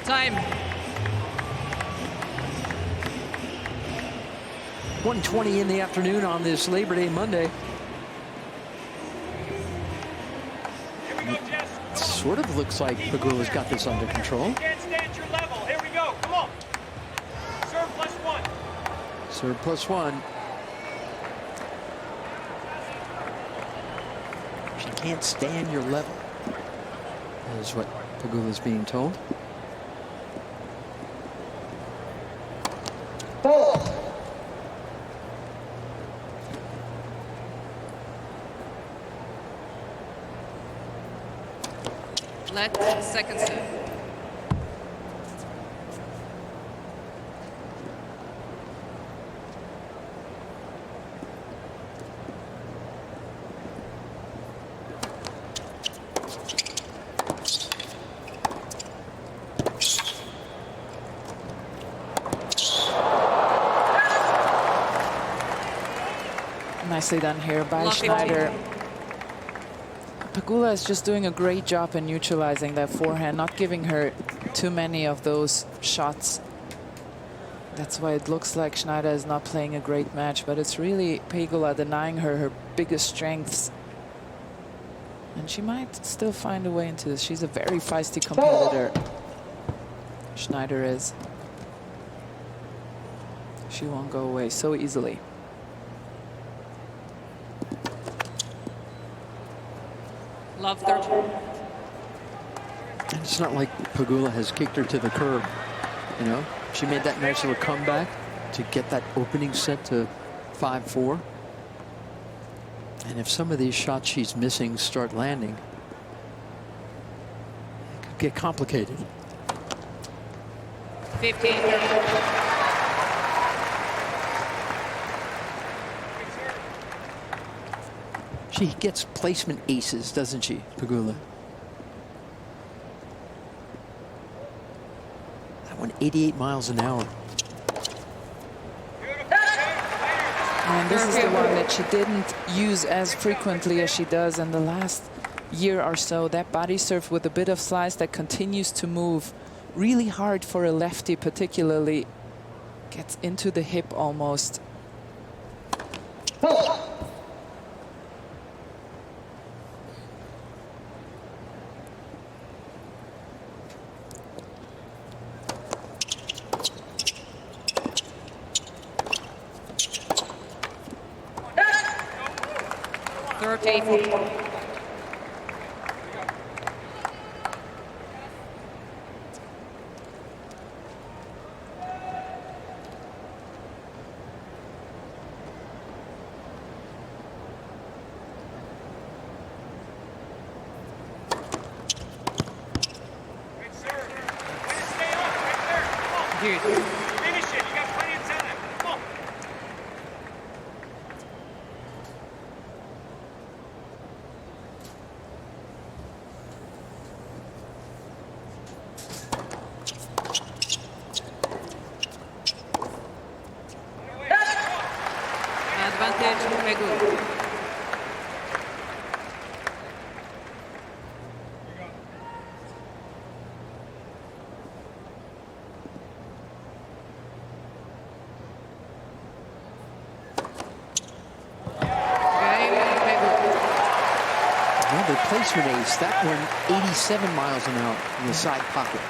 Speaker 1: Time.
Speaker 2: 1:20 in the afternoon on this Labor Day Monday. It sort of looks like Pegula's got this under control.
Speaker 4: Can't stay at your level. Here we go. Come on. Serve +1.
Speaker 2: Serve +1. She can't stand your level, is what Pegula's being told.
Speaker 1: Let second serve.
Speaker 3: Nicely done here by
Speaker 1: Lucky
Speaker 3: Shnaider. Pegula is just doing a great job in neutralizing that forehand, not giving her too many of those shots. That's why it looks like Shnaider is not playing a great match, but it's really Pegula denying her her biggest strengths. And she might still find a way into this. She's a very feisty competitor. Shnaider is. She won't go away so easily.
Speaker 1: Love third.
Speaker 2: And it's not like Pegula has kicked her to the curb. You know, she made that nice little comeback to get that opening set to 5-4. And if some of these shots she's missing start landing, it could get complicated.
Speaker 1: 15.
Speaker 2: She gets placement aces, doesn't she, Pegula? That one, 88 miles an hour.
Speaker 3: And this is the one that she didn't use as frequently as she does in the last year or so. That body serve with a bit of slice that continues to move really hard for a lefty, particularly. Gets into the hip almost.
Speaker 2: Placement ace, that one 87 miles an hour in the side pocket.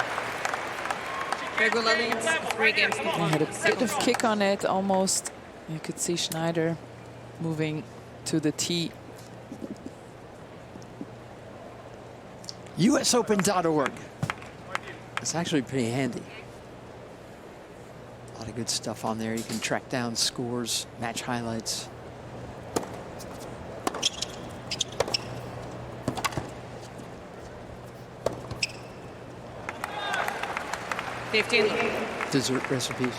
Speaker 1: Pegula leads 3 games to 1.
Speaker 3: Had a bit of kick on it, almost. You could see Shnaider moving to the tee.
Speaker 2: USOpen.org. It's actually pretty handy. A lot of good stuff on there. You can track down scores, match highlights. Dessert recipes.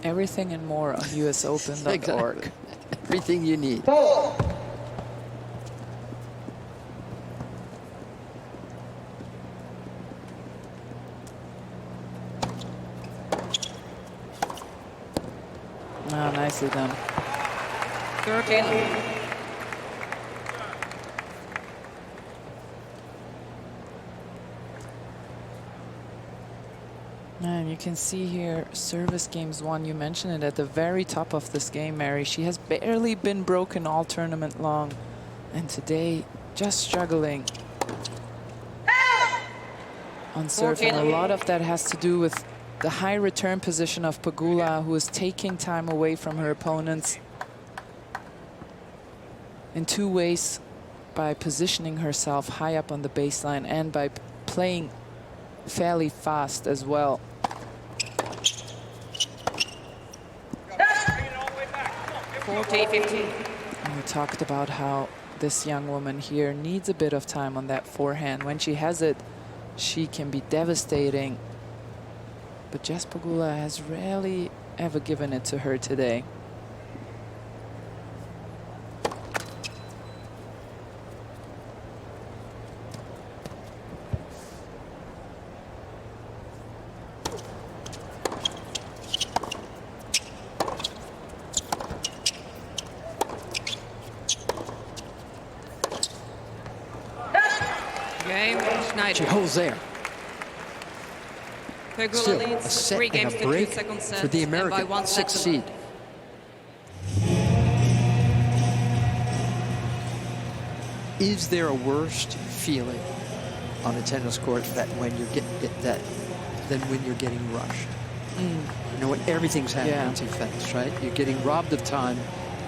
Speaker 3: Everything and more on USOpen.org.
Speaker 2: Exactly. Everything you need.
Speaker 3: Oh, nicely done.
Speaker 1: 13.
Speaker 3: And you can see here, service games won. You mentioned it at the very top of this game, Mary. She has barely been broken all tournament long. And today, just struggling on serve. And a lot of that has to do with the high return position of Pegula, who is taking time away from her opponents in 2 ways, by positioning herself high up on the baseline and by playing fairly fast as well. And we talked about how this young woman here needs a bit of time on that forehand. When she has it, she can be devastating. But Jess Pegula has rarely ever given it to her today.
Speaker 2: She holds there.
Speaker 1: Pegula
Speaker 2: Still,
Speaker 1: leads
Speaker 2: a set
Speaker 1: 3 games
Speaker 2: and a
Speaker 1: to
Speaker 2: break
Speaker 1: 2 second set
Speaker 2: for the
Speaker 1: and by
Speaker 2: American
Speaker 1: 1 set
Speaker 2: 6th
Speaker 1: to
Speaker 2: seed. Is there a worst feeling on a tennis court that when you're than when you're getting rushed? You know what? Everything's happening too fast, right? You're getting robbed of time,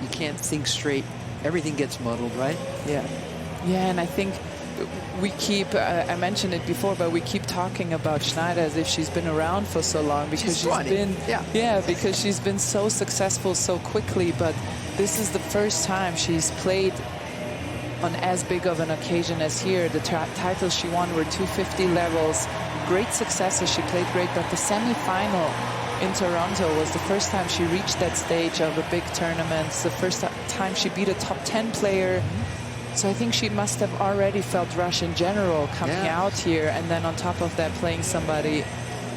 Speaker 2: You can't think straight. Everything gets muddled, right?
Speaker 3: Yeah. Yeah, and I think we keep, I mentioned it before, but we keep talking about Shnaider as if she's been around for so long because she's been, because she's been so successful so quickly. But this is the first time she's played on as big of an occasion as here. The titles she won were 250 levels. Great successes, she played great, but the semi-final in Toronto was the first time she reached that stage of a big tournament. It's the first time she beat a top 10 player. So I think she must have already felt rush in general coming out here, and then on top of that playing somebody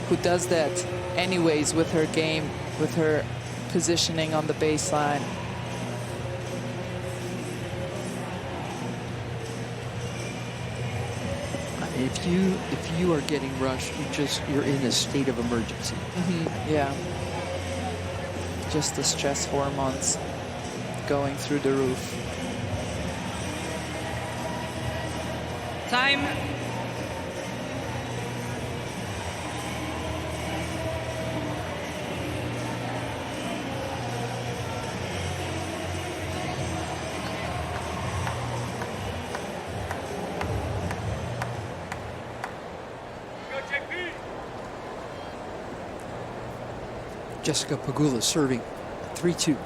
Speaker 3: who does that anyways with her game, with her positioning on the baseline.
Speaker 2: If you are getting rushed, you're in a state of emergency.
Speaker 3: Yeah. Just the stress hormones going through the roof.
Speaker 1: Time.
Speaker 2: Jessica Pegula serving 3-2.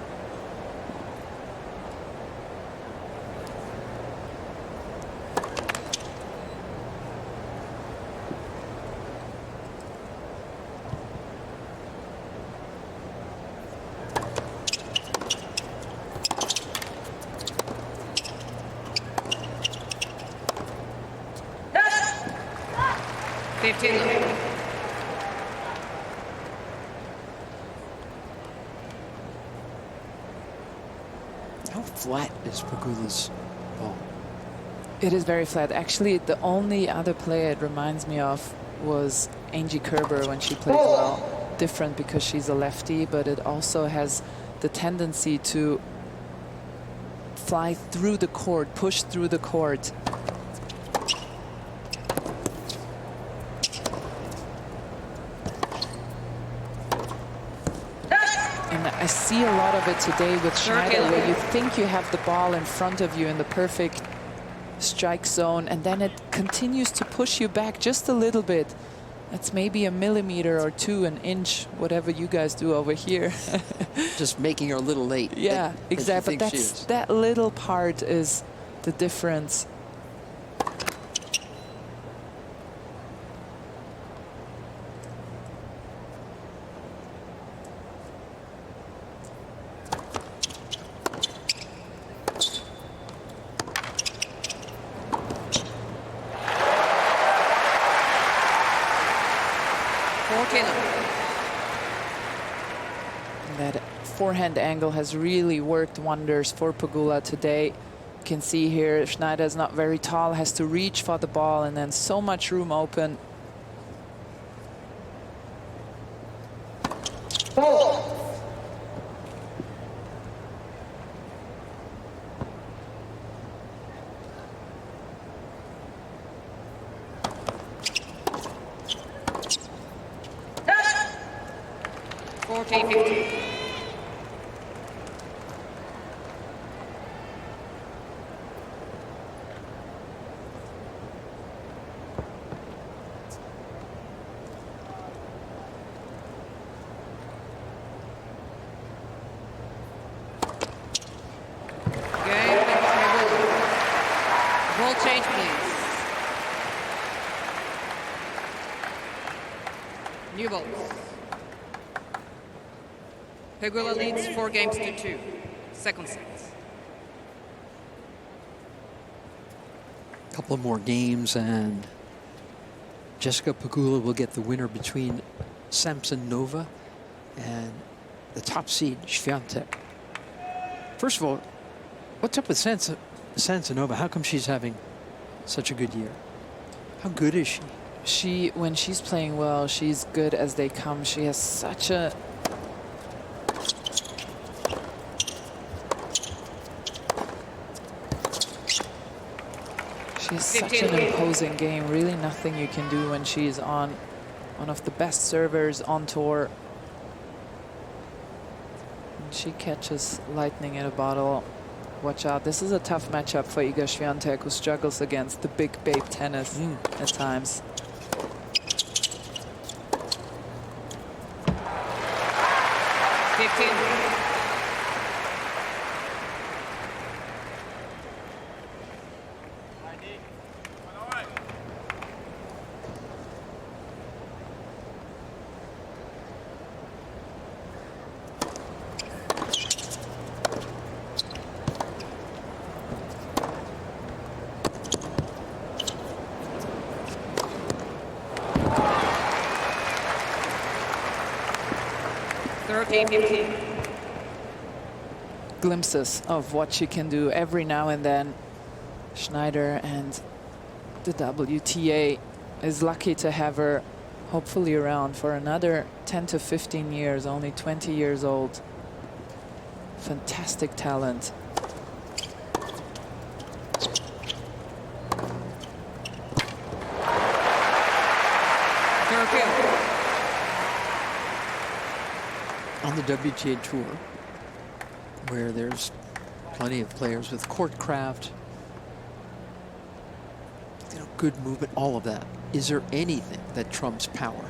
Speaker 2: How flat is Pegula's ball?
Speaker 3: It is very flat. Actually, the only other player it reminds me of was Angie Kerber when she played well. Different because she's a lefty, but it also has the tendency to fly through the court, push through the court. And I see a lot of it today with Shnaider, where you think you have the ball in front of you in the perfect strike zone, and then it continues to push you back just a little bit. That's maybe a millimeter or two, an inch, whatever you guys do over here.
Speaker 2: Just making her a little late.
Speaker 3: Yeah, exactly. But that little part is the difference. That forehand angle has really worked wonders for Pegula today. You can see here Shnaider is not very tall, has to reach for the ball, and then so much room open.
Speaker 1: Ball change, please. New balls. Pegula leads 4-2. Second set.
Speaker 2: A couple of more games and Jessica Pegula will get the winner between Samsonova and the top seed, Swiatek. First of all, what's up with Samsonova? How come she's having such a good year? How good is she?
Speaker 3: When she's playing well, she's good as they come. She has such a... She has such an imposing game. Really nothing you can do when she's on. One of the best servers on tour. She catches lightning in a bottle. Watch out. This is a tough matchup for Iga Swiatek, who struggles against the big babe tennis at times. Glimpses of what she can do every now and then. Shnaider and the WTA is lucky to have her hopefully around for another 10 to 15 years, only 20 years old. Fantastic talent.
Speaker 2: On the WTA Tour, where there's plenty of players with court craft, you know, good movement, all of that. Is there anything that trumps power?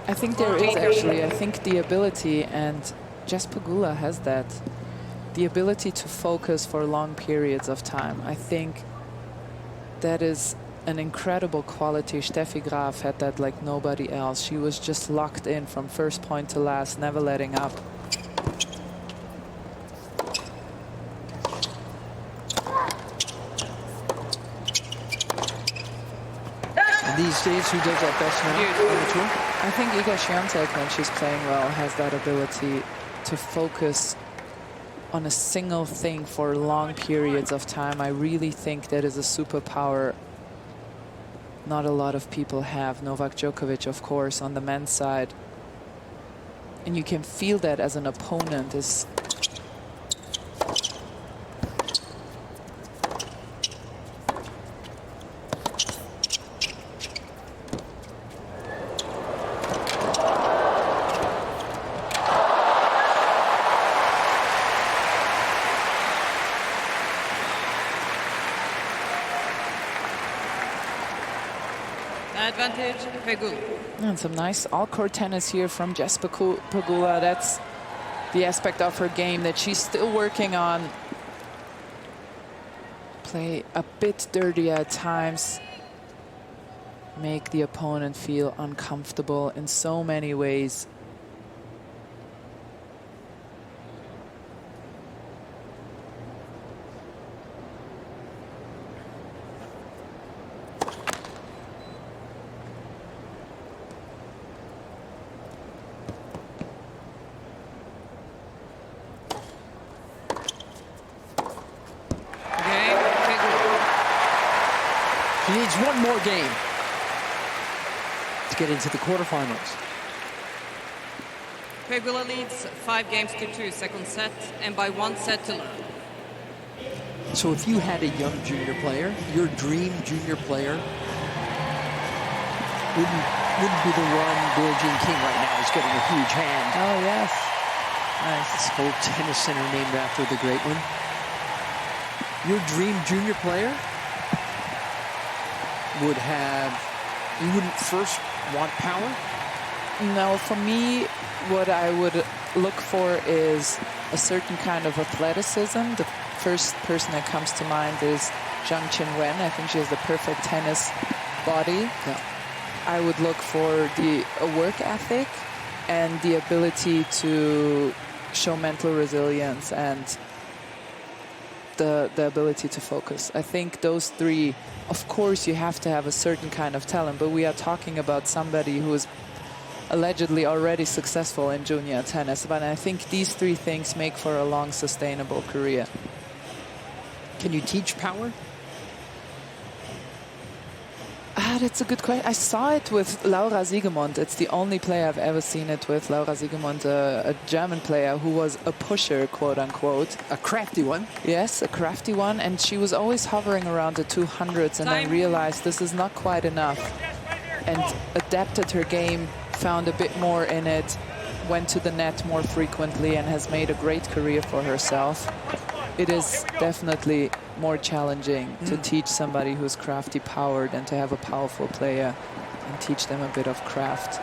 Speaker 3: I think there is actually. I think the ability, and Jess Pegula has that, the ability to focus for long periods of time. I think that is an incredible quality. Steffi Graf had that like nobody else. She was just locked in from first point to last, never letting up.
Speaker 2: And these days, who does that best now on the tour?
Speaker 3: I think Iga Swiatek, when she's playing well, has that ability to focus on a single thing for long periods of time. I really think that is a superpower not a lot of people have. Novak Djokovic, of course, on the men's side. And you can feel that as an opponent is
Speaker 1: advantage, Pegula.
Speaker 3: and some nice all-court tennis here from Jess Pegula. That's the aspect of her game that she's still working on. Play a bit dirty at times. Make the opponent feel uncomfortable in so many ways.
Speaker 2: She needs one more game to get into the quarterfinals.
Speaker 1: Pegula leads 5-2, second set, and by 1 set to love.
Speaker 2: So if you had a young junior player, your dream junior player wouldn't be the one Billie Jean King right now is getting a huge hand.
Speaker 3: Oh, yes. Nice.
Speaker 2: This whole tennis center named after the great one. Your dream junior player would have, you wouldn't first want power?
Speaker 3: No, for me, what I would look for is a certain kind of athleticism. The first person that comes to mind is Zhang Qinwen. I think she has the perfect tennis body.
Speaker 2: Yeah.
Speaker 3: I would look for a work ethic and the ability to show mental resilience and the ability to focus. I think those three, of course, you have to have a certain kind of talent, but we are talking about somebody who is allegedly already successful in junior tennis. But I think these three things make for a long, sustainable career.
Speaker 2: Can you teach power?
Speaker 3: That's a good question. I saw it with Laura Siegemund. It's the only player I've ever seen it with. Laura Siegemund, a German player who was a pusher, quote unquote.
Speaker 2: A crafty one.
Speaker 3: Yes, a crafty one. And she was always hovering around the 200s and then realized this is not quite enough. And adapted her game, found a bit more in it, went to the net more frequently and has made a great career for herself. It is definitely more challenging to teach somebody who's crafty powered and to have a powerful player and teach them a bit of craft.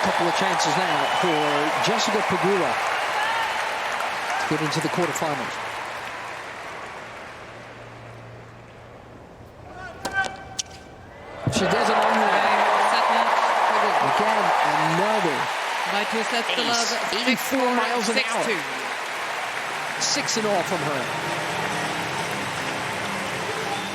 Speaker 2: Couple of chances now for Jessica Pegula to get into the quarterfinals. She does it on her. Again, another.
Speaker 1: By 2 sets to love.
Speaker 2: 84 miles an hour.
Speaker 1: 6-2.
Speaker 2: 6 in all from her.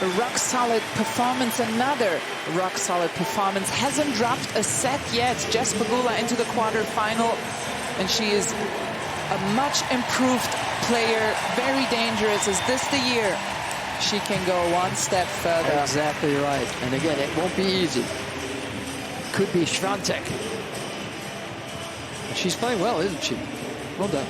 Speaker 3: A rock-solid performance, another rock-solid performance. Hasn't dropped a set yet. Jess Pegula into the quarterfinal, and she is a much improved player, very dangerous. Is this the year she can go one step further?
Speaker 2: Exactly right. And again, it won't be easy. Could be Swiatek. She's playing well, isn't she? Well done.